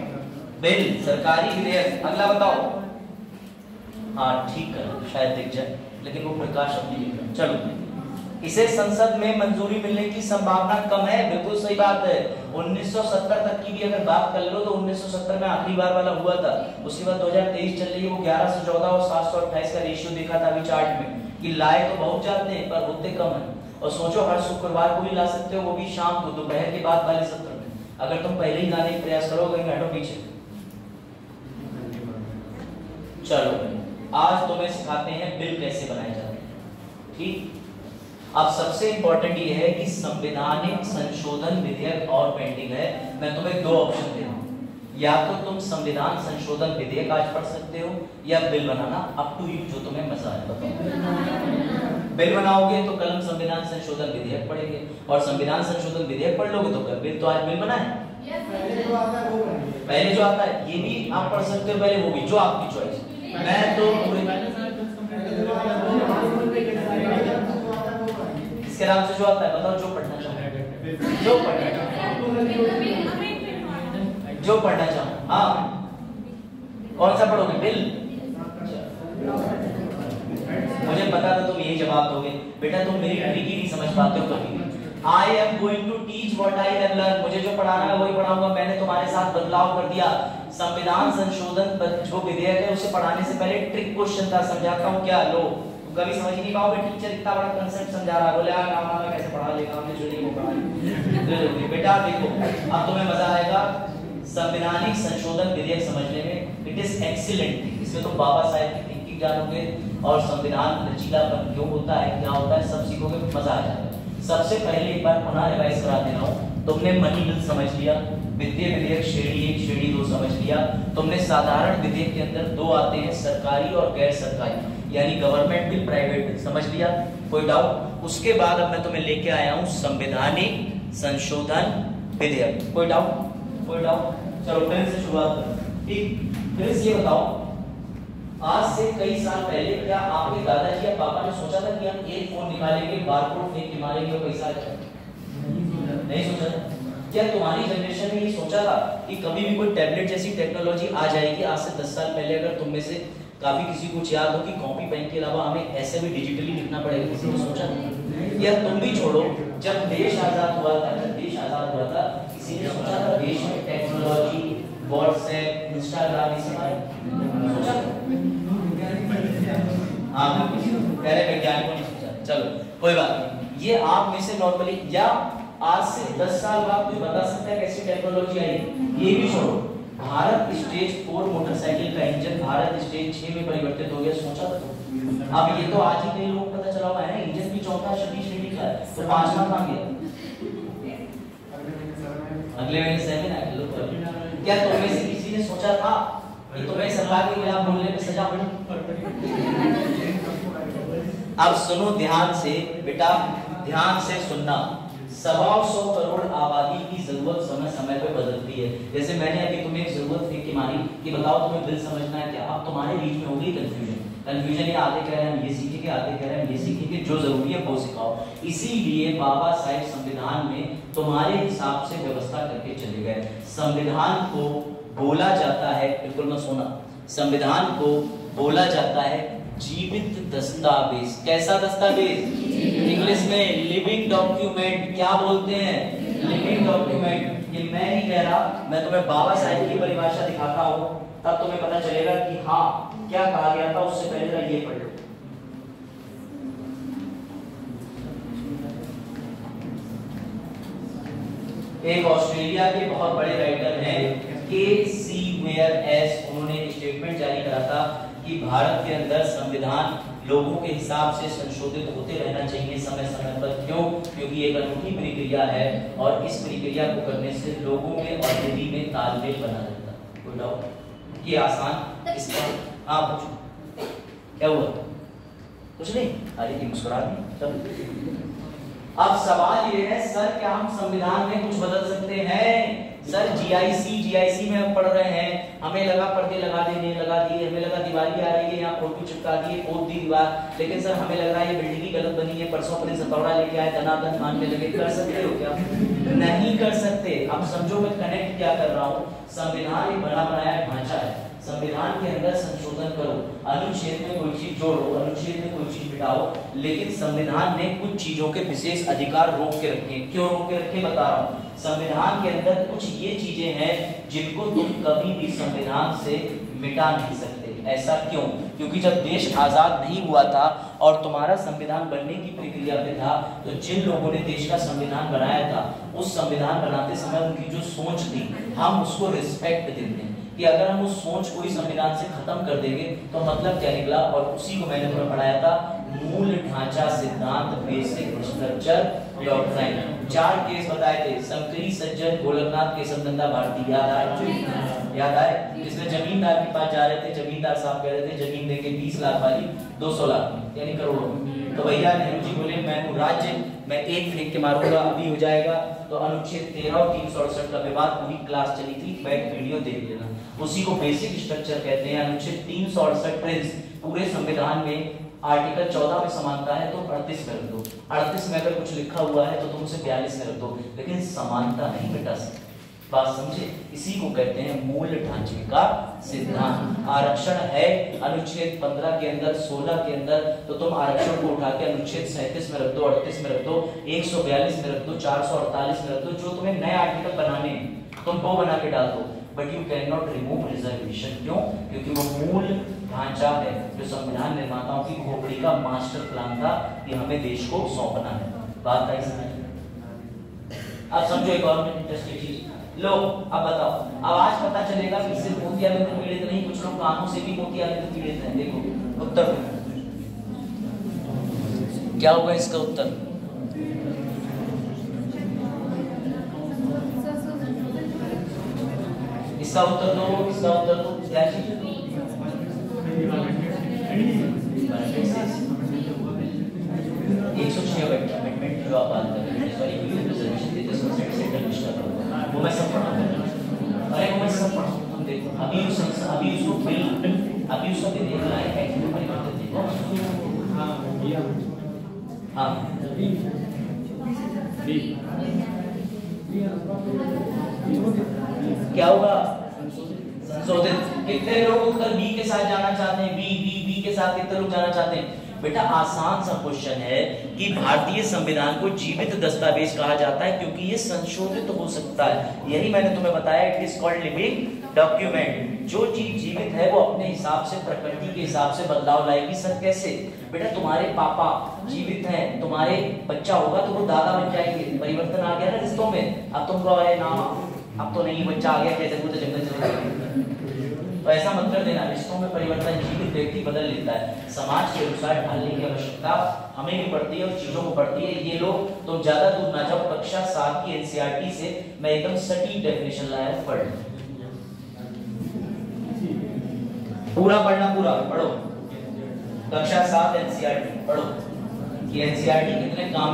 बिल, सरकारी विधेयक। अगला बताओ। हाँ ठीक है, शायद दिख जाए, लेकिन वो प्रकाश अपनी लिख रहा। चलो, इसे संसद में मंजूरी मिलने की संभावना कम है, बिल्कुल सही बात है। 1970 तक की भी अगर बात कर लो तो 1970 में आखिरी बार वाला हुआ था, उसके बाद 2023 चल रही है, वो 1114 और 728 का रेशियो देखा था अभी चार्ट में, कि लाए तो बहुत जाते हैं पर होते कम है। और सोचो हर शुक्रवार को भी ला सकते हो, वो भी शाम को, दोपहर के बाद वाले सत्र में। अगर तुम पहले ही लाने का प्रयास करोगे, हटो पीछे। चलो आज तुम्हें सिखाते हैं बिल कैसे बनाए जाते हैं, ठीक। अब सबसे इंपॉर्टेंट ये है कि संवैधानिक संशोधन विधेयक और पेंडिंग है। मैं तुम्हें 2 ऑप्शन दे रहा हूं, या तो तुम संविधान संशोधन विधेयक आज पढ़ सकते हो, या बिल बनाना, अप टू यू, जो तुम्हें मजा आए बताओ। बिल बनाओगे तो कल हम संविधान संशोधन विधेयक पढ़ेंगे, और संविधान संशोधन विधेयक पढ़ लोगे तो कल बिल। तो आज बिल बनाए, पहले जो आता है ये भी आप पढ़ सकते हो, पहले वो भी, जो आपकी चॉइस। मैं तो इसके नाम से जो आता है, बताओ जो पढ़ना चाहो, जो पढ़ना चाहो। हाँ, कौन सा पढ़ोगे? बिल। मुझे पता था तुम यही जवाब दोगे बेटा, तुम मेरी ट्रिक ही नहीं समझ पाते हो कभी। I am going to teach what I have learned। मुझे जो पढ़ाना है वही पढ़ाऊंगा। मैंने तुम्हारे साथ बदलाव कर दिया। संविधान संशोधन जो विधेयक है उसे पढ़ाने से पहले ट्रिक क्वेश्चन था, समझाता हूँ क्या। लो, कभी समझ नहीं पाओगे, टीचर इतना बड़ा कांसेप्ट समझा रहा है, बोले मैं कैसे पढ़ा लेगा, हमने जो नहीं वो पढ़ा। बेटा देखो, अब तुम्हें मजा आएगा संवैधानिक संशोधन विधेयक समझने में। इट इज एक्सीलेंट, इसमें तुम बाबा साहेब की थिंकिंग जानोगे, और संविधान लचीलापन क्यों होता है, क्या होता है, सब सीखोगे, मजा आ जाएगा। सबसे पहले एक बार पुनः रिवाइज करा दे रहा हूँ। तुमने मनी बिल समझ लिया, वित्तीय विधेयक श्रेणी 1 श्रेणी 2 समझ लिया, तुमने साधारण विधेयक के अंदर 2 आते हैं, सरकारी और गैर सरकारी, यानी गवर्नमेंट बिल, प्राइवेट बिल, समझ लिया, कोई डाउट? उसके बाद अब मैं तुम्हें लेके आया हूँ संवैधानिक संशोधन विधेयक। कोई डाउट? कोई डाउट? चलो फिर से शुरुआत करो, ठीक। फिर ये बताओ, आज से कई साल पहले क्या आपके दादाजी या पापा ने सोचा था कि हम एक फोन निकालेंगे, बारकोड फेंक के मारेंगे और पैसा आएगा? नहीं सोचा था। क्या तुम्हारी जनरेशन ने ये सोचा था कि कभी भी कोई टैबलेट जैसी टेक्नोलॉजी आ जाएगी? आज से 10 साल पहले अगर तुम में से काफी किसी को याद हो कि कॉपी पेन के अलावा हमें ऐसे भी डिजिटली लिखना पड़ेगा, किसी ने सोचा था? या तुम भी छोड़ो, जब देश आजाद हुआ था, किसी ने सोचा था देश में टेक्नोलॉजी, व्हाट्सएप, इंस्टाग्राम, ये सब सोचा था? हाँ, पहले वैज्ञानिकों ने सोचा। चलो कोई बात नहीं, ये आप में से नॉर्मली, या आज से 10 साल बाद कोई बता सकता है कैसी टेक्नोलॉजी आई? ये भी छोड़ो, भारत स्टेज 4 मोटरसाइकिल का इंजन भारत स्टेज 6 में परिवर्तित हो गया, सोचा था? अब ये तो आज ही कई लोग पता चला हुआ है, इंजन भी चौथा सतीश रेड्डी का है, तो 5वां कहां गया? अगले महीने 7 आ गया। क्या तुम में से किसी ने सोचा था कि तुम्हें सरकार के खिलाफ बोलने पे सजा मिले? अब सुनो ध्यान से बेटा, ध्यान से सुनना। 125 करोड़ आबादी की जरूरत समय समय पे बदलती है। जैसे मैंने अभी तुम्हें एक जरूरत थी कि मानी कि बताओ तुम्हें बिल समझना है क्या, अब तुम्हारे बीच में होगी कंफ्यूजन ये आधे कह रहे हैं हम ये सीखेंगे, आधे कह रहे हैं हम ये सीखेंगे, जो जरूरी है वो सिखाओ। इसीलिए बाबा साहेब संविधान में तुम्हारे हिसाब से व्यवस्था करके चले गए। संविधान को बोला जाता है, बिल्कुल मत सोना, संविधान को बोला जाता है जीवित दस्तावेज। कैसा दस्तावेज? इंग्लिश में लिविंग डॉक्यूमेंट। क्या बोलते हैं? Living document. ये मैं नहीं कह रहा, मैं तुम्हें बाबा साहेब की परिभाषा दिखाता हूँ, तब तुम्हें पता चलेगा कि हाँ क्या कहा गया था। उससे पहले जरा ये पढ़ लो। एक ऑस्ट्रेलिया के बहुत बड़े राइटर हैं के.सी. वेयर एस, उन्होंने स्टेटमेंट जारी करा था कि भारत के अंदर संविधान लोगों के हिसाब से संशोधित होते रहना चाहिए समय समय पर। क्यों? क्योंकि एक अनूठी प्रक्रिया है और इस प्रक्रिया को करने से लोगों में और दिल्ली में तालमेल बना रहता है। कोई डाउट? ये आसान इसका हाँ पूछो क्या हुआ? कुछ नहीं, अरे मुस्कुरा दी। चलो अब सवाल ये है सर क्या हम संविधान में कुछ बदल सकते हैं? सर जीआईसी में हम पढ़ रहे हैं, हमें लगा पर्दे लगा दिए, हमें लगा दिवाली आ रही है यहाँ फोटो चिपका दिए, पोत दी दीवार, लेकिन सर हमें लग रहा है ये बिल्डिंग ही गलत बनी है, परसों अपने सतौड़ा लेके आए, दनादन मानने लगे। कर सकते हो क्या? नहीं कर सकते। अब समझो मैं कनेक्ट क्या कर रहा हूँ। संविधान एक बना बनाया ढांचा है, संविधान के अंदर संशोधन करो, अनुच्छेद में कोई चीज जोड़ो, अनुच्छेद में कोई चीज मिटाओ, लेकिन संविधान ने कुछ चीजों के विशेष अधिकार रोक के रखे। क्यों रोक के रखे बता रहा हूँ। संविधान के अंदर कुछ ये चीजें हैं जिनको तुम कभी भी संविधान से मिटा नहीं सकते। ऐसा क्यों? क्योंकि जब देश आजाद नहीं हुआ था और तुम्हारा संविधान बनने की प्रक्रिया पे था, तो जिन लोगों ने देश का संविधान बनाया था, उस संविधान बनाते समय उनकी जो सोच थी, हम उसको रिस्पेक्ट देते हैं कि अगर हम उस सोच को ही संविधान से खत्म कर देंगे तो मतलब क्या निकला। और उसी को मैंने तुम्हें पढ़ाया था, मूल ढांचा सिद्धांत, बेसिक स्ट्रक्चर डॉक्ट्राइन। 4 केस बताए थे, शंकरी, सज्जन, गोलकनाथ, केशवनंदा भारती। याद आए? जिसमें जमींदार के पास जा रहे थे, जमींदार साहब कह रहे थे जमीन देंगे 20 लाख वाली 200 लाख में, यानी करोड़ों में। तो भैया नेहरू जी बोले मैं हूँ राज्य, मैं एक फेंक के मारूंगा, अभी हो जाएगा। तो अनुच्छेद 13 और 368 का विवाद पूरी क्लास चली थी, बैक वीडियो देख लेना। उसी को बेसिक स्ट्रक्चर कहते हैं। अनुच्छेद 368 प्रिंस पूरे संविधान में आर्टिकल 14 में समानता है तो 38 में रख दो, 38 में अगर कुछ लिखा हुआ है तो तुम उसे 42 में रख दो, लेकिन समानता नहीं मिटा सकते। बात समझे? इसी को कहते हैं मूल ढांचे का सिद्धांत। आरक्षण है अनुच्छेद 15 के अंदर, 16 के अंदर, तो तुम आरक्षण को उठा के अनुच्छेद 37 में रख दो, 38 में रख दो, 142 में रख दो, 448 में रख दो, जो तुम्हें नए आर्टिकल बनाने तुम वो बना के डाल दो। But you can not remove reservation. क्यों? क्योंकि वो मूल ढांचा है जो संविधान निर्माताओं की खोपड़ी का मास्टर प्लान था कि हमें देश को सौंपना है। बात आई समझ? अब समझो एक और इंटरेस्टिंग चीज लो। अब बताओ, अब आज पता चलेगा कि सिर्फ मोतियाबिंद पीड़ित नहीं, कुछ लोग कानों से भी मोतियाबिंद पीड़ित हैं। देखो उत्तर क्या होगा इसका उत्तर? इसका उत्तर दो, इसका उत्तर दो। क्या चीज? 106 अमेंडमेंट जो आप बात कर रहे हैं, सॉरी रिजर्वेशन देते सोसाइटी सेंटर मिस्टर करो, वो मैं सब पढ़ा हूं। अरे वो मैं सब पढ़ा हूं। तुम देखो अभी उसको बिल, अभी उसको दे दिया है एक्ट में परिवर्तन देखो। हां हां क्या होगा? संशोधित। कितने लोग उत्तर बी के साथ जाना चाहते हैं? बी के साथ कितने लोग जाना चाहते हैं? बेटा आसान सा क्वेश्चन है कि भारतीय संविधान को जीवित दस्तावेज कहा जाता है क्योंकि ये संशोधित हो सकता है। यही मैंने तुम्हें बताया, it is called living document. जो चीज जीवित है वो अपने हिसाब से, प्रकृति के हिसाब से बदलाव लाएगी। सर कैसे? बेटा तुम्हारे पापा जीवित हैं, तुम्हारे बच्चा होगा तो वो दादा बन जाएंगे, परिवर्तन आ गया ना रिश्तों में। अब तुमको अरे ना अब तो नहीं, बच्चा आ गया, कैसे वो तो जंगल चला गया। तो ऐसा मत कर देना, रिश्तों में परिवर्तन जीवित व्यक्ति बदल लेता है। समाज के अनुसार ढालने की आवश्यकता हमें भी पड़ती है और चीजों को पड़ती है। ये लोग तुम ज्यादा दूर ना जाओ, कक्षा 7 की एनसीईआरटी से मैं एकदम सटीक डेफिनेशन लाया, पढ़ पूरा पढ़ना, पूरा पढ़ो। कक्षा 7 एनसीईआरटी पढ़ो कि एनसीईआरटी कितने काम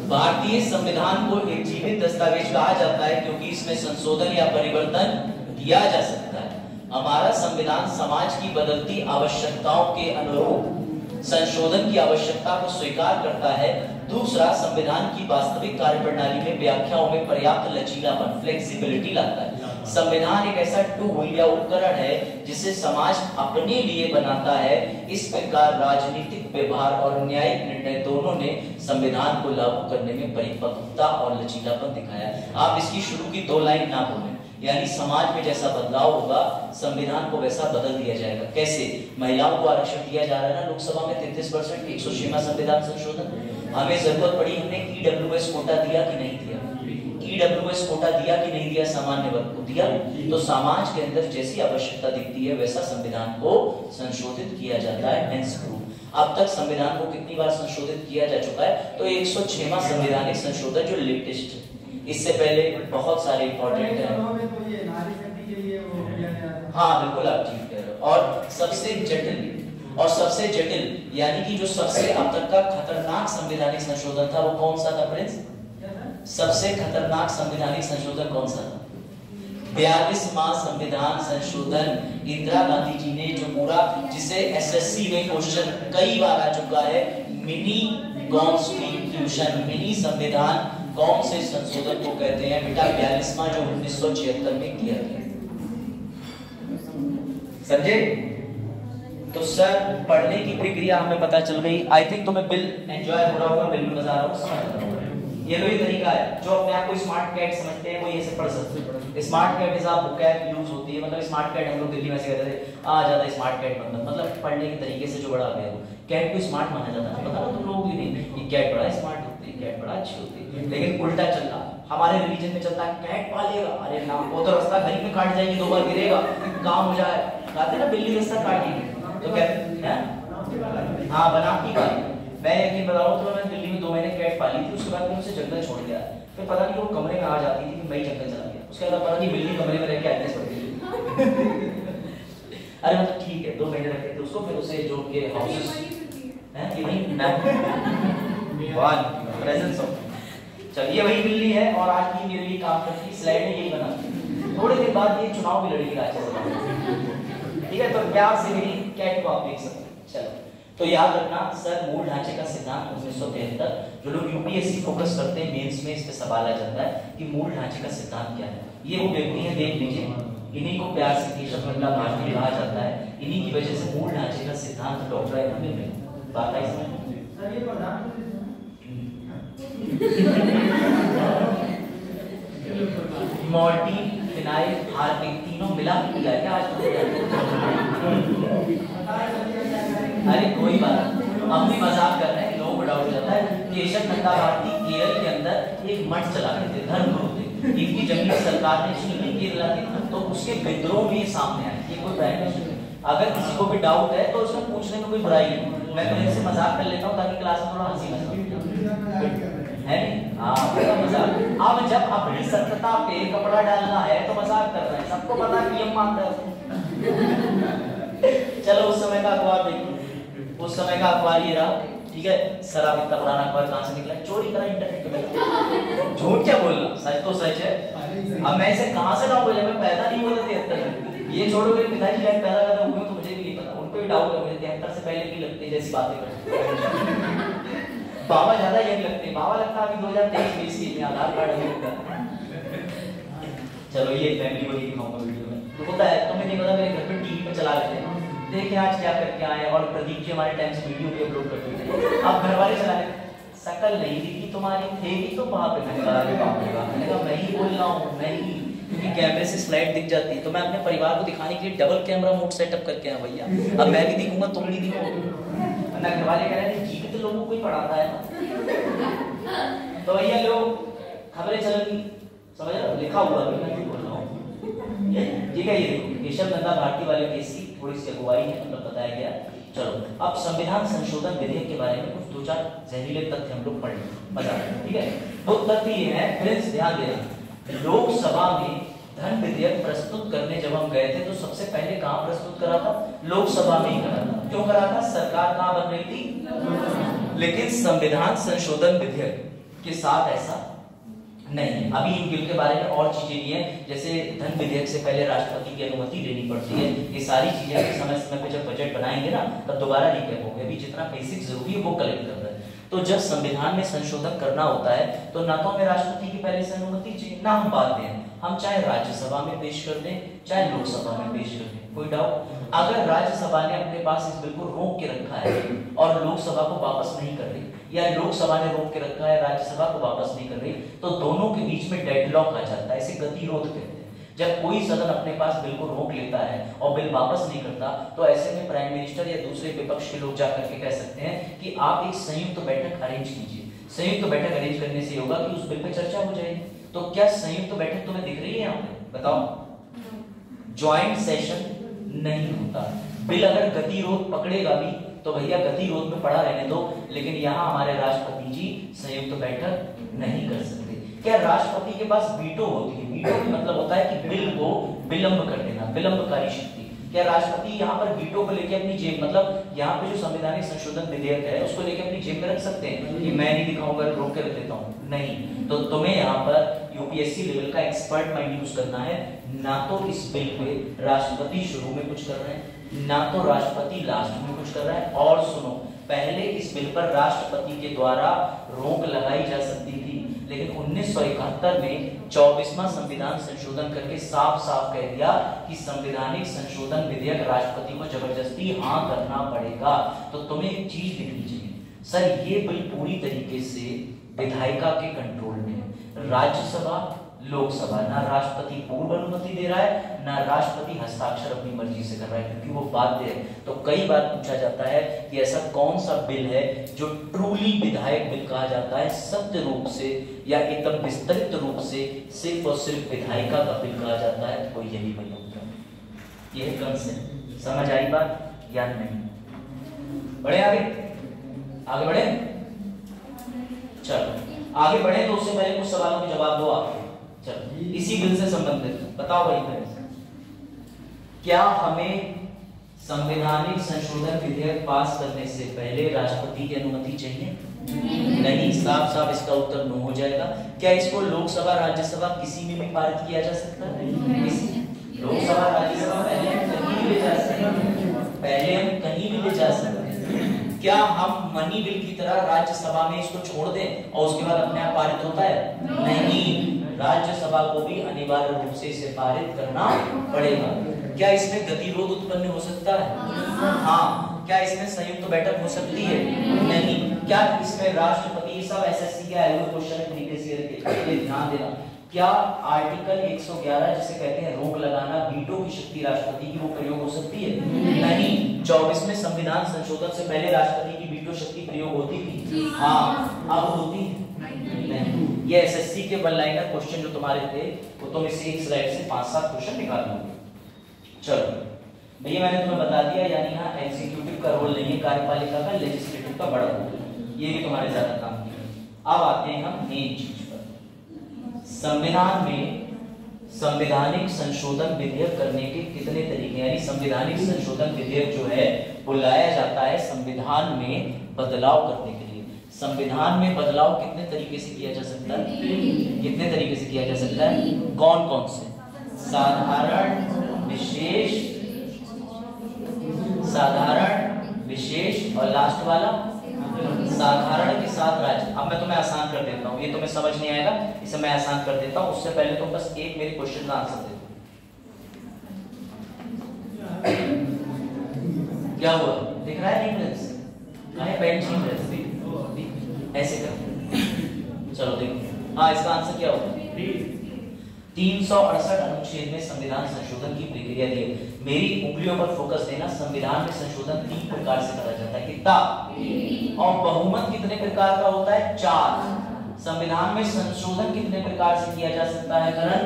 भारतीय संविधान को एक जीवित दस्तावेज कहा जाता है क्योंकि इसमें संशोधन या परिवर्तन किया जा सकता है। हमारा संविधान समाज की बदलती आवश्यकताओं के अनुरूप संशोधन की आवश्यकता को स्वीकार करता है। दूसरा, संविधान की वास्तविक कार्यप्रणाली में व्याख्याओं में पर्याप्त लचीलापन, फ्लेक्सिबिलिटी लाता है। संविधान एक ऐसा टूल या उपकरण है जिसे समाज अपने लिए बनाता है। इस प्रकार राजनीतिक व्यवहार और न्यायिक निर्णय दोनों ने संविधान को लागू करने में परिपक्वता और लचीलापन दिखाया। आप इसकी शुरू की 2 लाइन ना भूलें, यानी समाज में जैसा बदलाव होगा संविधान को वैसा बदल दिया जाएगा। कैसे? महिलाओं को आरक्षण दिया जा रहा है ना लोकसभा में 33%, 106वां संविधान संशोधन। हमें जरूरत पड़ी, हमने ईडब्ल्यूएस कोटा दिया कि नहीं दिया? ईडब्ल्यूएस कोटा दिया कि नहीं दिया? सामान्य वर्ग को दिया। तो समाज के अंदर जैसी आवश्यकता दिखती है वैसा संविधान को संशोधित किया जाता है। Hence proof. अब तक संविधान को कितनी बार संशोधित किया जा चुका है? तो 106वां संवैधानिक संशोधन जो लेटेस्ट है। इससे पहले बहुत सारे इंपॉर्टेंट है। हाँ बिल्कुल आप ठीक कह रहे हो। और सबसे जटिल यानी कि जो सबसे अब तक का खतरनाक संवैधानिक संशोधन था वो कौन सा था प्रिंस? सबसे खतरनाक संवैधानिक संशोधन कौन सा था? 42वां संविधान संशोधन। इंदिरा गांधी जी ने जो पूरा, जिसे एसएससी में क्वेश्चन कई बार आ चुका है, मिनी कॉन्स्टिट्यूशन, मिनी संविधान कौन से संशोधन को कहते हैं बेटा? 42वां जो 1976 में किया गया। समझे? तो सर पढ़ने की प्रक्रिया हमें पता चल गई। आई थिंक तुम्हें बिल एंजॉय हो रहा होगा, बिल में मजा आ रहा होगा। ये वही तरीका है जो अपने आप को स्मार्ट कैट समझते हैं वो ये से पढ़ सकते हैं। स्मार्ट कैट जैसा वोकैब यूज होती है, मतलब स्मार्ट कैट हम लोग दिल्ली में से कहते थे आ जाता स्मार्ट कैट मतलब पढ़ने के तरीके से जो बड़ा गया वो कैट को स्मार्ट माना जाता है। पता ना तुम लोग भी नहीं, ये कैट बड़ा स्मार्ट होती है, कैट बड़ा अच्छी होती है, लेकिन उल्टा चल रहा हमारे रिलीजन में चलता है कैट पालेगा, अरे ना वो तो रास्ता घर में काट जाएगी, 2 बार गिरेगा काम हो जाए। कहते ना बिल्ली रास्ता काटेगी तो कहते हैं हाँ बनावटी पाली। मैं यकीन बता रहा हूँ, तो मैं दिल्ली में 2 महीने कैट पाली थी, उसके बाद मैंने उसे जंगल छोड़ दिया। फिर पता नहीं वो कमरे में आ जाती थी, मैं जंगल चला गया। उसके बाद पता नहीं बिल्ली कमरे में रह के एड्रेस पड़ गई। अरे मतलब ठीक है 2 महीने रखे थे उसको, फिर उसे जोड़ के हाउसेस हैं कि नहीं वन प्रेजेंस ऑफ, चलिए वही बिल्ली है और आज भी मेरे लिए काम करती है। स्लाइड में यही बना, थोड़े दिन बाद ये चुनाव भी लड़ेगी राज्यसभा, ठीक है? तो प्यार से मेरी कैट को आप देख सकते हैं। चलो तो याद रखना सर, मूल ढांचे का सिद्धांत 1973। जो लोग यूपीएससी फोकस करते हैं मेंस में, इस पे सवाल आ जाता है कि मूल ढांचे का सिद्धांत क्या है। ये वो व्यक्ति है, देख लीजिए, इन्हीं को प्यार से केशव नंदा भारती कहा जाता है। इन्हीं की वजह से मूल ढांचे का सिद्धांत डॉक्टर हमें में बात आई समझ। मॉर्टिन, फिनाइल, हार्पिक तीनों मिला के पिला क्या आज? अरे कोई बात नहीं, हम भी मजाक कर रहे हैं, लोगों को डाउट जाता है। केशव नंदा भारती केरल के अंदर एक मठ चलाते थे, धर्म गुरु थे। इनकी जमीन सरकार ने छीनी केरला की, तो उसके विद्रोह भी सामने आए। ये कोई प्राइम मिनिस्टर, अगर किसी को भी डाउट है तो उसमें पूछने में कोई बुराई नहीं। मैं तो इनसे मजाक कर लेता हूँ ताकि क्लास में थोड़ा हंसी मजाक है नहीं? हाँ मजाक। अब जब अपनी सत्यता पे कपड़ा डालना है तो मजाक कर रहे हैं, सबको पता है नियम मानता है। चलो उस समय का अखबार देखो, उस समय का अखबार ये रहा, ठीक है? सर आप इतना पुराना अखबार कहाँ से निकला? चोरी करा इंटरनेट पे। झूठ क्या बोलना, सच तो सच है। अब मैं इसे कहाँ से लाऊं? मैं पैदा नहीं हुआ था 73। ये छोड़ो मेरे पिताजी शायद पैदा करते हुए तो मुझे भी नहीं पता, उनको भी डाउट है मुझे 73 से पहले की लगती है जैसी बातें करते। बाबा ज्यादा यंग लगते हैं, बाबा लगता है अभी 2023-20 की आधार कार्ड है। चलो ये फैमिली को दिखाऊंगा वीडियो में, तो होता है तुम्हें नहीं पता, मेरे घर पे टीवी पे चला लेते हैं, देखिए आज क्या करके आए। और प्रदीप जी हमारे टाइम से वीडियो भी अपलोड करते थे, अब घर वाले चला लेते, शकल नहीं दिखी तुम्हारी, थे भी तो वहां पे मैंने कहा मैं ही बोल रहा हूँ, मैं ही, क्योंकि कैमरे से स्लाइड दिख जाती है। तो मैं अपने परिवार को दिखाने के लिए डबल कैमरा मोड सेटअप करके आया भैया, अब मैं भी दिखूंगा तुम नहीं दिखोगे, वरना घर वाले कह रहे हैं जीवित तो लोगों को ही पढ़ाता है ना। तो भैया लोग खबरें चलेंगी, समझ रहे हो? लिखा हुआ है, मैं बोल रहा हूँ, ठीक है? ये देखो केशव नंदा भारती वाले केस की थोड़ी सी अगुवाई है, मतलब बताया गया। चलो अब संविधान संशोधन विधेयक के बारे में कुछ 2-4 जहरीले तथ्य हम लोग पढ़ लें, मजा आएगा, ठीक है? वो तथ्य ये है, फ्रेंड्स ध्यान देना, लोकसभा में धन विधेयक प्रस्तुत करने जब हम गए थे तो सबसे पहले कहाँ प्रस्तुत करा था? लोकसभा में ही करा था। क्यों करा था? सरकार कहाँ बन रही थी? लेकिन संविधान संशोधन विधेयक के साथ ऐसा नहीं है। अभी इन बिल के बारे में और चीजें भी हैं, जैसे धन विधेयक से पहले राष्ट्रपति की अनुमति लेनी पड़ती है। ये सारी चीजें समय समय पे जब बजट बनाएंगे ना तब दोबारा रिकैप होंगे। अभी जितना बेसिक जरूरी है वो कलेक्ट कर रहे हैं। तो जब संविधान में संशोधन करना होता है तो ना तो हमें राष्ट्रपति की पहले से अनुमति चाहिए, ना हम बात दें, हम चाहे राज्यसभा में पेश कर दें चाहे लोकसभा में पेश कर दें, कोई डाउट? अगर राज्यसभा ने अपने पास इस बिल को रोक के रखा है और लोकसभा को वापस नहीं कर रही, या लोकसभा ने रोक के रखा है राज्यसभा को वापस नहीं कर रही, तो दोनों के बीच में डेडलॉक आ जाता है। इसे गतिरोध कहते हैं। जब कोई सदन अपने पास बिल को रोक लेता है और बिल वापस नहीं करता तो ऐसे में प्राइम मिनिस्टर या दूसरे विपक्ष के लोग जाकर के कह सकते हैं कि आप एक संयुक्त बैठक अरेंज कीजिए। संयुक्त बैठक अरेंज करने से होगा कि उस बिल पे चर्चा हो जाएगी। तो क्या संयुक्त बैठक तुम्हें दिख रही है यहाँ पे? बताओ। ज्वाइंट सेशन नहीं होता। बिल अगर गतिरोध पकड़ेगा भी तो भैया गतिरोध में पड़ा रहने दो, लेकिन यहाँ हमारे राष्ट्रपति जी संयुक्त बैठक नहीं कर सकते। क्या राष्ट्रपति के पास वीटो होती है? वीटो का मतलब होता है कि बिल को विलंब कर देना, विलंबकारी शक्ति। क्या राष्ट्रपति यहाँ पर वीटो को लेके अपनी जेब, मतलब यहाँ पे जो संवैधानिक संशोधन विधेयक है उसको लेके अपनी जेब में रख सकते हैं कि मैं नहीं दिखाऊंगा, रोक के रख देता हूँ? नहीं। तो तुम्हें यहाँ पर यूपीएससी लेवल का एक्सपर्ट माइंड यूज करना है। ना तो इस बिल पे राष्ट्रपति शुरू में कुछ कर रहे हैं, ना तो राष्ट्रपति लास्ट में कुछ कर रहा है। और सुनो, पहले इस बिल पर राष्ट्रपति के द्वारा रोक लगाई जा सकती थी, लेकिन 1971 में 24वां संविधान संशोधन करके साफ साफ कह दिया कि संवैधानिक संशोधन विधेयक राष्ट्रपति को जबरदस्ती हाँ करना पड़ेगा। तो तुम्हें एक चीज देखनी चाहिए, सर ये बिल पूरी तरीके से विधायिका के कंट्रोल में है। राज्यसभा लोकसभा ना राष्ट्रपति पूर्व अनुमति दे रहा है ना राष्ट्रपति हस्ताक्षर अपनी मर्जी से कर रहा है, क्योंकि वो बाध्य है। तो कई बार पूछा जाता है कि ऐसा कौन सा बिल है जो ट्रूली विधायक बिल कहा जाता है, सत्य रूप से या एकदम विस्तृत रूप से सिर्फ और सिर्फ विधायिका का बिल कहा जाता है? तो यही वही उत्तर। यह कंसेप्ट समझ आई बात या नहीं? बढ़े आगे बढ़े, चलो आगे बढ़े। तो उससे पहले कुछ सवालों के जवाब दो आप। चलो इसी बिल से संबंधित बताओ भाई, क्या हमें संवैधानिक संशोधन विधेयक पास करने से पहले राष्ट्रपति की अनुमति चाहिए? नहीं। साफ साफ इसका उत्तर नो हो जाएगा। क्या इसको लोकसभा राज्यसभा किसी में भी पारित किया जा सकता है? लोकसभा राज्यसभा पहले हम कहीं भी ले जा सकते हैं, पहले हम कहीं भी ले जा सकते हैं। क्या हम मनी बिल की तरह राज्यसभा में इसको छोड़ दें और उसके बाद अपने आप पारित होता है? नहीं, राज्यसभा को भी अनिवार्य रूप से इसे पारित करना पड़ेगा। क्या इसमें गतिरोध उत्पन्न हो सकता है? हाँ। क्या इसमें संयुक्त बैठक हो सकती है? नहीं। क्या इसमें राष्ट्रपति, सब एसएससी के आए हुए क्वेश्चन प्रीवियस ईयर के, ध्यान देना, क्या आर्टिकल 111 जिसे कहते हैं रोक लगाना, वीटो की शक्ति राष्ट्रपति की, वो प्रयोग हो सकती है? नहीं। 24वें संविधान संशोधन से पहले राष्ट्रपति की वीटो शक्ति प्रयोग होती थी? हाँ। अब होती है? नहीं। ये एसएससी के वन लाइनर क्वेश्चन जो तुम्हारे थे वो तुम इसे एक स्लाइड से 5-7 क्वेश्चन निकाल लोगे। चलो भैया मैंने तुम्हें बता दिया, यानी यहाँ एग्जीक्यूटिव का रोल नहीं है, कार्यपालिका का, लेजिस्लेटिव का बड़ा रोल है। ये भी तुम्हारे ज्यादा काम की है। अब आते हैं हम मेन चीज पर। संविधान में संवैधानिक संशोधन विधेयक करने के कितने तरीके, यानी संवैधानिक संशोधन विधेयक जो है वो लाया जाता है संविधान में बदलाव करने के लिए। संविधान में बदलाव कितने तरीके से किया जा सकता है? कितने तरीके से किया जा सकता है? कौन कौन से? साधारण, विशेष, साधारण, विशेष और लास्ट वाला साधारण के साथ राज्य। अब मैं तुम्हें आसान कर देता हूँ, ये तुम्हें समझ नहीं आएगा, इसे मैं आसान कर देता हूँ। उससे पहले तुम बस एक मेरे क्वेश्चन का आंसर दे दो। क्या हुआ? दिख रहा है डिफरेंस? पेन छीन ऐसे कर, चलो देखो। हाँ, इसका आंसर क्या होगा? 368 अनुच्छेद में संविधान संशोधन की प्रक्रिया दी है। मेरी उंगलियों पर फोकस देना। संविधान में संशोधन 3 प्रकार से करा जाता है। कितना? और बहुमत कितने प्रकार का होता है? 4। संविधान में संशोधन कितने प्रकार से किया जा सकता है करण?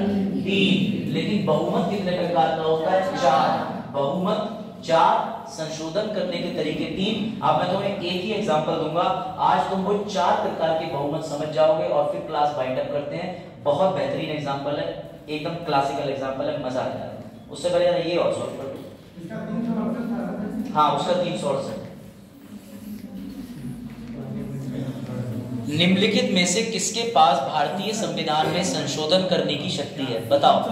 3। लेकिन बहुमत कितने प्रकार का होता है? 4। बहुमत 4, संशोधन करने के तरीके 3। अब मैं तुम्हें एक ही एग्जांपल दूंगा, आज तुम वो 4 प्रकार के बहुमत समझ जाओगे और फिर क्लास बाइंड अप करते हैं। बहुत बेहतरीन एग्जांपल है, एकदम क्लासिकल एग्जांपल है, मजा आ जाएगा। उससे पहले ये और सॉल्व कर लो। हाँ, उसका 368। निम्नलिखित में से किसके पास भारतीय संविधान में संशोधन करने की शक्ति है? बताओ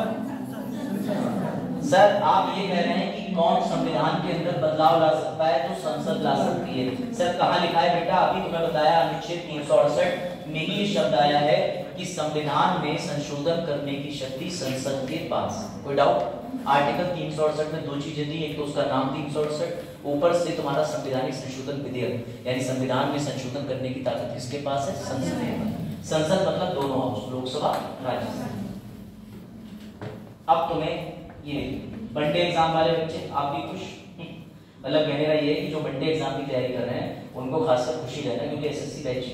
सर। आप ये कह रहे हैं कि कौन संविधान के अंदर बदलाव ला सकता है? तो संसद ला सकती है। सर कहाँ लिखा है बेटा? अभी तुम्हें बताया अनुच्छेद 368 में ही ये शब्द आया है कि संविधान में संशोधन करने की शक्ति संसद के पास। कोई डाउट? आर्टिकल 368 में दो चीजें थी, एक तो उसका नाम 368, ऊपर से तुम्हारा संवैधानिक संशोधन विधेयक, यानी संविधान में संशोधन करने की ताकत किसके पास है? संसद के पास। संसद मतलब दोनों हाउस, लोकसभा राज्यसभा। अब तुम्हें ये वनडे एग्जाम वाले बच्चे आप भी खुश, मतलब कहने का ये है कि जो वनडे एग्जाम की तैयारी कर रहे हैं उनको खासकर खुशी रहना, क्योंकि एसएससी बैच।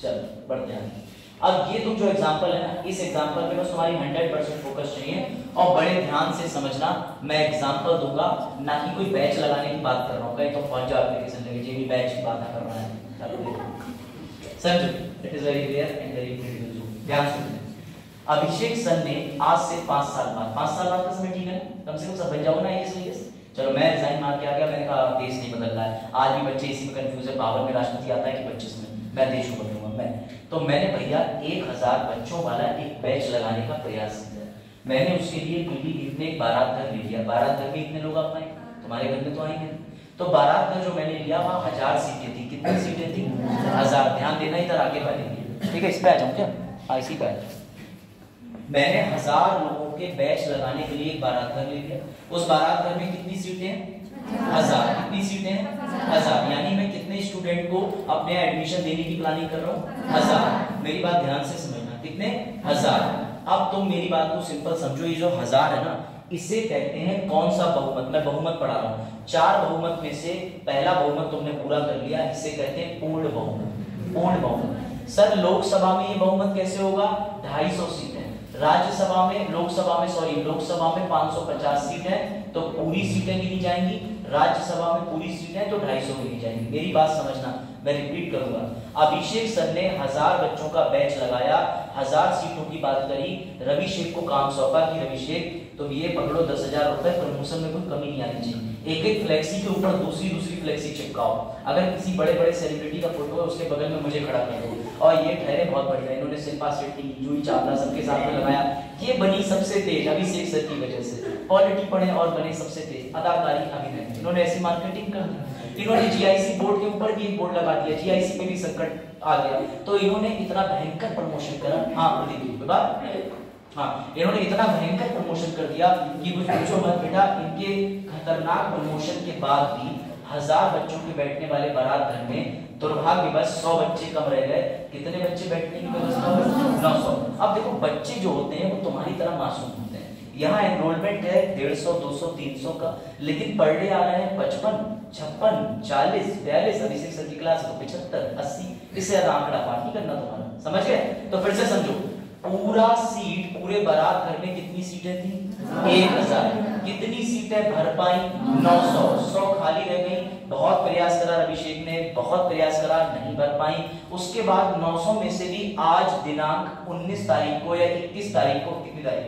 चल बढ़ते हैं। अब ये तुम जो एग्जांपल है ना, इस एग्जांपल में बस तुम्हारी 100% फोकस चाहिए और बड़े ध्यान से समझना। मैं एग्जांपल दूंगा, ना कि कोई बैच लगाने की बात कर रहा हूँ, कहीं तो पहुंच जाओ एप्लीकेशन लेके जे भी बैच की बात कर रहा है। समझो, it is very clear and very critical. ध्यान से अभिषेक सर ने आज से 5 साल बाद, 5 साल बाद का समय ठीक है, कम से कम सब बन जाओ ना ये। चलो मैं रिजाइन मार के आ गया, मैंने कहा देश नहीं बदल रहा है। आज भी बच्चे इसी में कंफ्यूज है, पावर में राष्ट्रपति आता है कि 25 में मैं देश को बदलूंगा मैं। तो मैंने भैया 1000 बच्चों वाला एक बैच लगाने का प्रयास किया। मैंने उसके लिए पीपीटी में एक बारात घर ले लिया। बारात घर में इतने लोग आप आए, तुम्हारे घर में तो आएंगे। तो बारात घर जो मैंने लिया वहाँ 1000 सीटें थी। कितनी सीटें थी? 1000। ध्यान देना, इधर आगे बढ़ेंगे, ठीक है? इस पे आ जाऊँ क्या? इसी पे। मैंने 1000 लोगों के बैच लगाने के लिए एक बारात घर ले लिया। उस बारात घर में कितनी सीटें हैं? 1000। कितनी सीटें हैं? 1000। यानी मैं कितने स्टूडेंट को अपने एडमिशन देने की प्लानिंग कर रहा हूँ? 1000। मेरी बात ध्यान से समझना, कितने? 1000। अब तुम मेरी बात को सिंपल समझो, ये जो 1000 है ना, इसे कहते हैं कौन सा बहुमत? मैं बहुमत पढ़ा रहा हूँ। 4 बहुमत में से पहला बहुमत तुमने पूरा कर लिया, इसे कहते हैं पूर्ण बहुमत। पूर्ण बहुमत। सर लोकसभा में ये बहुमत कैसे होगा? 250 सीट है। राज्यसभा में, लोकसभा में 550 सीट है, तो पूरी सीटें गिनी जाएंगी। राज्यसभा में पूरी सीटें तो 250 गिनी जाएंगी। मेरी बात समझना, मैं रिपीट करूंगा। अभिषेक सर ने 1000 बच्चों का बैच लगाया, 1000 सीटों की बात करी। रवि शेख को काम सौंपा कि रवि शेख तो ये पकड़ो 10,000 रुपए, प्रमोशन में कोई कमी नहीं आनी चाहिए। एक फ्लेक्सी के ऊपर दूसरी फ्लेक्सी चिपकाओ। अगर किसी बड़े सेलिब्रिटी का फोटो है, उसके बगल में मुझे खड़ा कर दो। और ये ठहरे बहुत बढ़िया, इन्होंने शिल्पा शेट्टी, जूही चावला सबके साथ में लगाया। ये बनी सबसे तेज अभिषेक सर की वजह से। पॉलिटी पढ़े और बने सबसे तेज अदाकारी, अभिनय। इन्होंने ऐसी मार्केटिंग कर दी। इन्होंने जीआईसी बोर्ड के ऊपर भी एक बोर्ड लगा दिया, जीआईसी में भी संकट आ गया, तो इन्होंने इतना भयंकर प्रमोशन करा। इन्होंने इतना भयंकर प्रमोशन कर दिया कि कुछ पूछो मत बेटा। इनके खतरनाक प्रमोशन के बाद भी 1000 बच्चों के बैठने वाले बारात घर में दुर्भाग्यवश 100 बच्चे कम रह गए। कितने बच्चे बैठने की व्यवस्था हुई? 900। अब देखो बच्चे जो होते हैं वो तुम्हारी तरह मासूम होते हैं। यहाँ एनरोलमेंट है 150, 200, 300 का, लेकिन पर डे आ रहे हैं 55, 56, 40, 42। अभिषेक सर की क्लास को 75, 80। इससे ज्यादा आंकड़ा पार नहीं करना तुम्हारा, समझ गए? तो फिर से समझो, पूरा सीट पूरे बारात घर में कितनी सीटें थी? 1000। कितनी सीटें भर पाई? 900। 100 खाली रह गई। बहुत प्रयास करा अभिषेक ने, बहुत प्रयास करा, नहीं भर पाई। उसके बाद 900 में से भी आज दिनांक 19 तारीख को या 21 तारीख को, कितनी तारीख?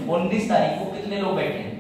19 तारीख को कितने लोग बैठे?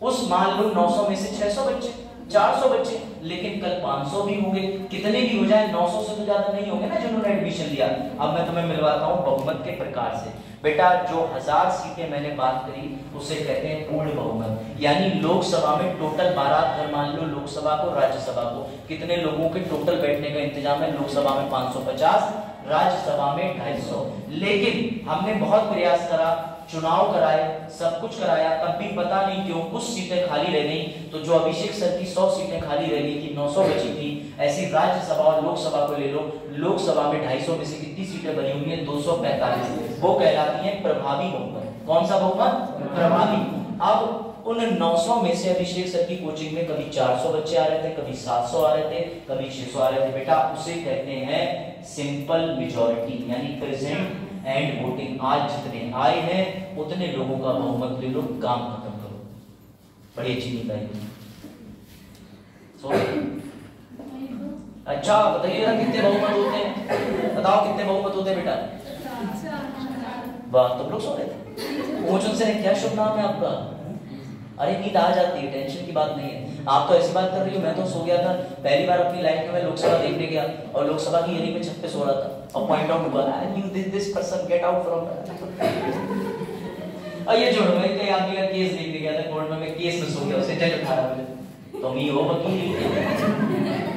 उस मान लो 900 में से 600 बच्चे, 400 बच्चे, लेकिन कल 500 भी होंगे। कितने भी हो जाए 900 से तो ज्यादा नहीं होंगे ना जिन्होंने एडमिशन लिया। अब मैं तुम्हें मिलवाता हूँ बहुमत के प्रकार से। बेटा जो 1000 सीटें मैंने बात करी उसे कहते हैं पूर्ण बहुमत। यानी लोकसभा में टोटल बारात घर मान लो, लोकसभा को, राज्यसभा को, कितने लोगों के टोटल बैठने का इंतजाम है? लोकसभा में 550, राज्यसभा में 250। लेकिन हमने बहुत प्रयास करा, चुनाव कराए, सब कुछ कराया, तब भी पता नहीं क्यों कुछ सीटें खाली रह गई। तो जो अभिषेक सर की 100 सीटें खाली रह गई थी, 900 बची थी। ऐसी राज्यसभा और लोकसभा को ले लो, लोकसभा में 250 में से कितनी सीटें बनी हुई हैं? 245। वो कहलाती है प्रभावी बहुमत। कौन सा बहुमत? प्रभावी। अब उन 900 में से अभिषेक सर की कोचिंग में कभी 400 बच्चे आ रहे थे, कभी 700 आ रहे थे, कभी 600 आ रहे थे। बेटा उसे कहते हैं सिंपल मेजॉरिटी, यानी प्रेजेंट एंड वोटिंग। आज जितने आए हैं उतने लोगों का बहुमत ले लो, काम खत्म करो। बड़ी अच्छी नींद आई। अच्छा बताइए ना कितने बहुमत होते हैं? बताओ कितने बहुमत होते हैं बेटा? वाह, तुम लोग सो रहे थे। पूछ उनसे क्या शुभ नाम है आपका? अरे नींद आ जाती है, टेंशन की बात नहीं है। आप तो ऐसी बात कर रही हो, मैं तो सो गया था पहली बार अपनी लाइफ में, मैं लोकसभा देखने गया और लोकसभा की हियरिंग में छत पे सो रहा था और पॉइंट आउट हुआ this person get out from. और ये छोड़ो, मैं कई आदमी का केस देखने गया था कोर्ट में, मैं केस में सो गया, उसे जज उठा रहा मुझे, तो मैं हो वकील।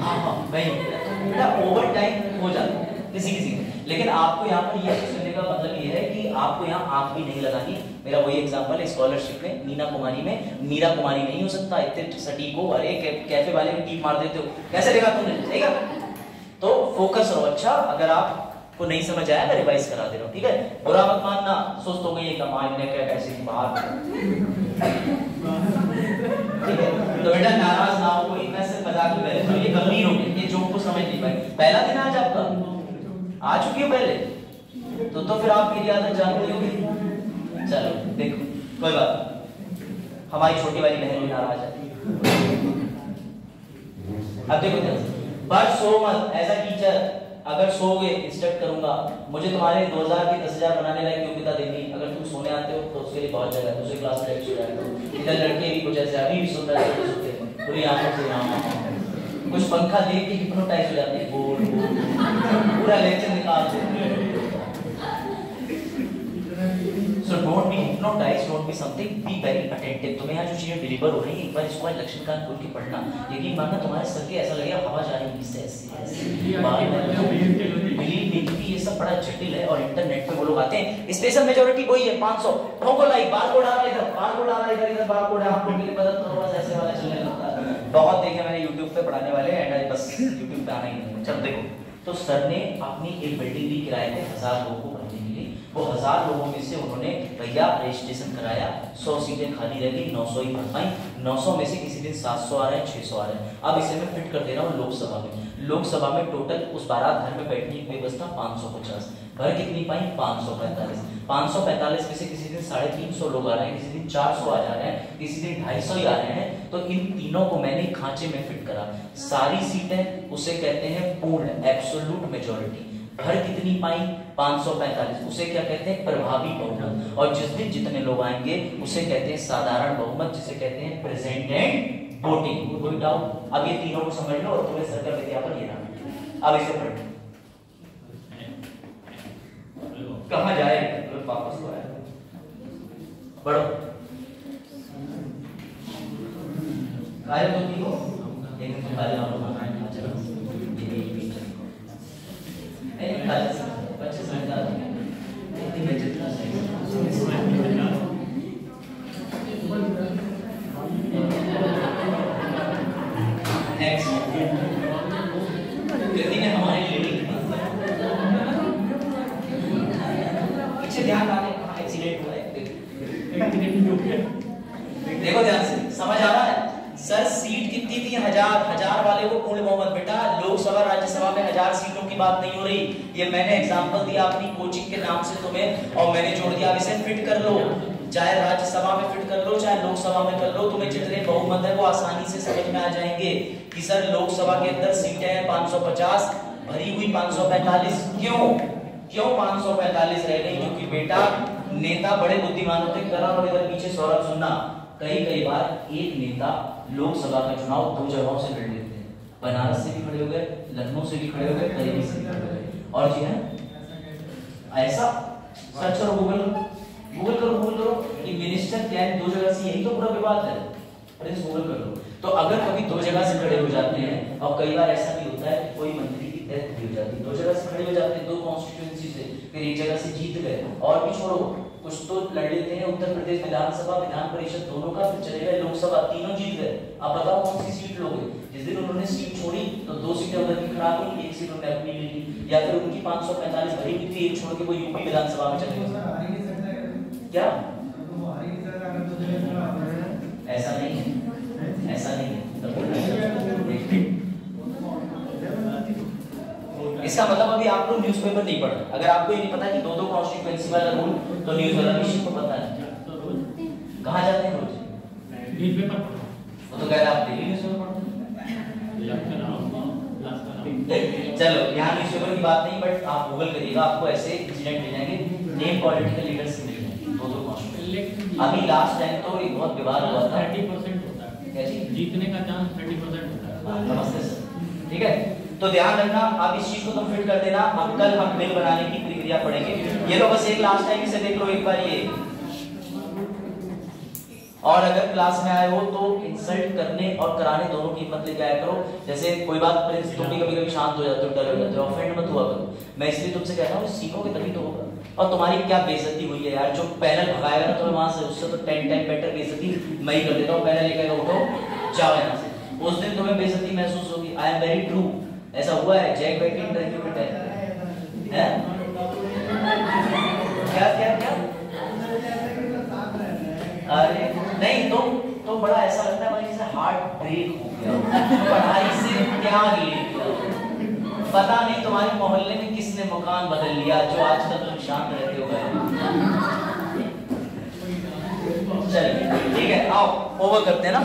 हाँ भाई बेटा ओवर टाइम हो जाता है किसी किसी का। लेकिन आपको यहाँ पर यह सुनने का मतलब ये है कि आपको यहाँ आंख भी नहीं लगानी। मेरा वही एग्जांपल है स्कॉलरशिप में, मीना कुमारी में, मीरा कुमारी नहीं हो सकता, इतने सटीक हो। अरे कैफे वाले में टीप मार देते हो, कैसे देखा तुमने, सही का? तो फोकस रहो। अच्छा अगर आपको नहीं समझ आया मैं रिवाइज करा दे रहा हूँ, ठीक है? बुरा मत मानना, सुस्त हो गई है कमाल ने क्या कैसे बाहर, ठीक है? तो बेटा नाराज ना हो, कोई मैं सिर्फ मजाक में, तो ये गंभीर हो गई, ये जोक को समझ नहीं पाए। पहला दिन आज आपका आ चुकी हो पहले, तो फिर आप मेरी आदत जानते होगी। चलो देखो कोई बात, हमारी छोटी वाली बहन भी नाराज है। अब देखो बट सो मत एज अ टीचर, अगर सोगे इंस्ट्रक्ट करूंगा, मुझे तुम्हारे 2000 की 10,000 बनाने लायक योग्यता देनी। अगर तुम सोने आते हो तो उसके लिए बहुत जगह है, दूसरी क्लास में लेक्चर जाएगा। इधर लड़के भी कुछ ऐसे अभी भी सुन रहे हैं, पूरी आंखों से यहाँ कुछ पंखा देख के हिप्नोटाइज हो जाते हैं, पूरा लेक्चर निकाल देते। So don't be hypnotized, don't be something, be very attentive। तुम्हें यहाँ जो चीजें डिलीवर हो रही है, एक बार इसको लक्षणकांत खोल के पढ़ना, यकीन मानना तुम्हारे सर के ऐसा लगेगा हवा जा रही है इससे ऐसे। बिलीव मी कि ये सब बड़ा जटिल है और इंटरनेट पे वो लोग आते हैं, स्पेशल मेजॉरिटी वही है 500 ठोको लाइक बारकोड आ रहा है इधर, बारकोड आ रहा है इधर बारकोड है, आपको मेरी मदद करो, बस ऐसे वाला चलने लगता है। बहुत देखे मैंने YouTube पे पढ़ाने वाले एंड बस YouTube पे आना ही नहीं। चल देखो, तो सर ने अपनी एक बिल्डिंग भी किराए पे 1000 लोगों को भरने के लिए, वो 1000 लोगों में से उन्होंने भैया रजिस्ट्रेशन कराया, 100 सीटें खाली रह गई, 900 ही भर पाई। 900 में से किसी दिन 700 आ रहे हैं, 600 आ रहे हैं। अब इसे मैं फिट कर दे रहा हूँ लोकसभा में। लोकसभा में टोटल उस बारात घर में बैठने की व्यवस्था 550, भर कितनी पाई 545। 545 में से किसी दिन 350 लोग आ रहे हैं, किसी दिन 400 आ जा रहे हैं, किसी दिन 250 ही आ रहे हैं। तो इन तीनों को मैंने खांचे में फिट करा। सारी सीटें उसे कहते हैं पूर्ण एब्सोल्यूट मेजॉरिटी। भर कितनी पाई 545, उसे क्या कहते हैं प्रभावी बहुमत। और जिस दिन जितने लोग आएंगे उसे कहते हैं साधारण बहुमत, जिसे कहते हैं प्रेजेंट एंड वोटिंग। कोई डाउट? अब ये तीनों को समझ लो और तुम्हें सर का विज्ञापन ये ना। अब इसे पढ़ो, कहां जाए वापस तो आया, पढ़ो आया तो ठीक हो, लेकिन तुम्हारे नाम को खाना चलो बच्चे समझदार इतनी बेइज्जती ने हमारे लिए पीछे ध्यान डालें, कहाँ एक्सीडेंट हुआ है देखो ध्यान से, समझ आ रहा है? सर सीट कितनी थी? 1000 वाले को पूर्ण बहुमत। बेटा लोकसभा राज्यसभा में 1000 सीटों की बात नहीं हो रही, ये मैंने एग्जांपल दिया अपनी कोचिंग के नाम से तुम्हें और मैंने जोड़ दिया। अब इसे फिट कर लो, चाहे राज्यसभा में फिट कर लो चाहे लोकसभा में कर लो, तुम्हें जितने बहुमत है वो आसानी से समझ में आ जाएंगे कि सर लोकसभा के अंदर सीटें हैं 550, भरी हुई 545। क्यों 545 रह गई? क्योंकि बेटा नेता बड़े बुद्धिमान होते हैं। करण और इधर पीछे सौरभ सुनना, कई बार एक नेता लोकसभा का चुनाव 2 जगहों से लड़ लेते हैं, बनारस से भी खड़े हो गए, लखनऊ से भी खड़े हो गए, कहीं से भी खड़े हो गए। और जी है ऐसा, सर्च करो गूगल करो कि मिनिस्टर क्या है 2 जगह से, यही तो पूरा विवाद है। अरे गूगल कर लो। तो अगर कभी 2 जगह से खड़े हो जाते हैं, और कई बार ऐसा भी होता है कि कोई मंत्री की डेथ भी हो जाती है, 2 जगह से खड़े हो जाते हैं, 2 कॉन्स्टिट्यूएंसी से, फिर एक जगह से जीत गए। और भी छोड़ो, कुछ तो लड़ लेते हैं उत्तर प्रदेश विधानसभा विधान परिषद दोनों का, फिर चले गए लोकसभा, तीनों जीत गए। अब बताओ कौन सी सीट लोगे? जिस दिन उन्होंने सीट छोड़ी तो 2 सीटें उधर की खराब हुई, 1 सीट उन्होंने अपनी ले ली, या फिर उनकी 545 भरी हुई थी, एक छोड़ के वो यूपी विधानसभा में चले गए। क्या ऐसा नहीं है, ऐसा नहीं है। इसका मतलब अभी आप लोग न्यूज़पेपर नहीं पढ़ रहे। अगर आपको ये नहीं पता कि 2 कॉन्स्टिट्यूएंसी वाला रूल, तो न्यूज़ वाला भी को पता है। कहाँ जाते हैं रोज? न्यूज़पेपर। वो तो कह रहे आप डेली न्यूज़पेपर पढ़ते हैं। चलो यहाँ न्यूज़पेपर की बात नहीं, बट आप गूगल करिएगा, आपको ऐसे इंसिडेंट मिल जाएंगे, नेम पॉलिटिकल लीडर्स मिल जाएंगे 2 कॉन्स्टिट्यूएंसी। अभी लास्ट टाइम तो एक बहुत विवाद हुआ था 30% होता है, क्या जी? जीतने का चांस 30% होता है। नमस्ते सर, ठीक है। तो ध्यान रखना, अब इस चीज को तुम फिट कर देना। अब कल हम बिल बनाने की प्रक्रिया पढ़ेंगे। ये लो बस एक लास्ट टाइम इसे देख लो एक बार ये। और अगर क्लास में आए हो तो इंसल्ट करने और कराने दोनों की हिम्मत लेके आया करो। जैसे कोई बात प्रिंस तुम भी कभी-कभी शांत हो जाते हो, डर हो जाते हो, ऑफेंड मत हुआ करो। मैं इसलिए तुमसे कहता हूँ सीखोगे तभी तो होगा। और तुम्हारी क्या बेइज्जती हुई है यार, जो पैनल भगाएगा ना तुम्हें वहां से, उससे तो 10 टाइम बेटर बेइज्जती मैं ही कर देता हूँ। पैनल लेकर उठो जाओ यहाँ से, उस दिन तुम्हें बेइज्जती महसूस होगी। आई एम वेरी ट्रू, ऐसा हुआ है। जैक बैटिंग डॉक्यूमेंट है क्या क्या क्या? अरे नहीं तो बड़ा ऐसा लगता है भाई जैसे हार्ट ब्रेक हो गया, पढ़ाई से त्याग ले लिया। पता नहीं तुम्हारे मोहल्ले में किसने मकान बदल लिया जो आजकल तुम शांत रहते हो गए। चलिए ठीक है, आओ ओवर करते हैं ना।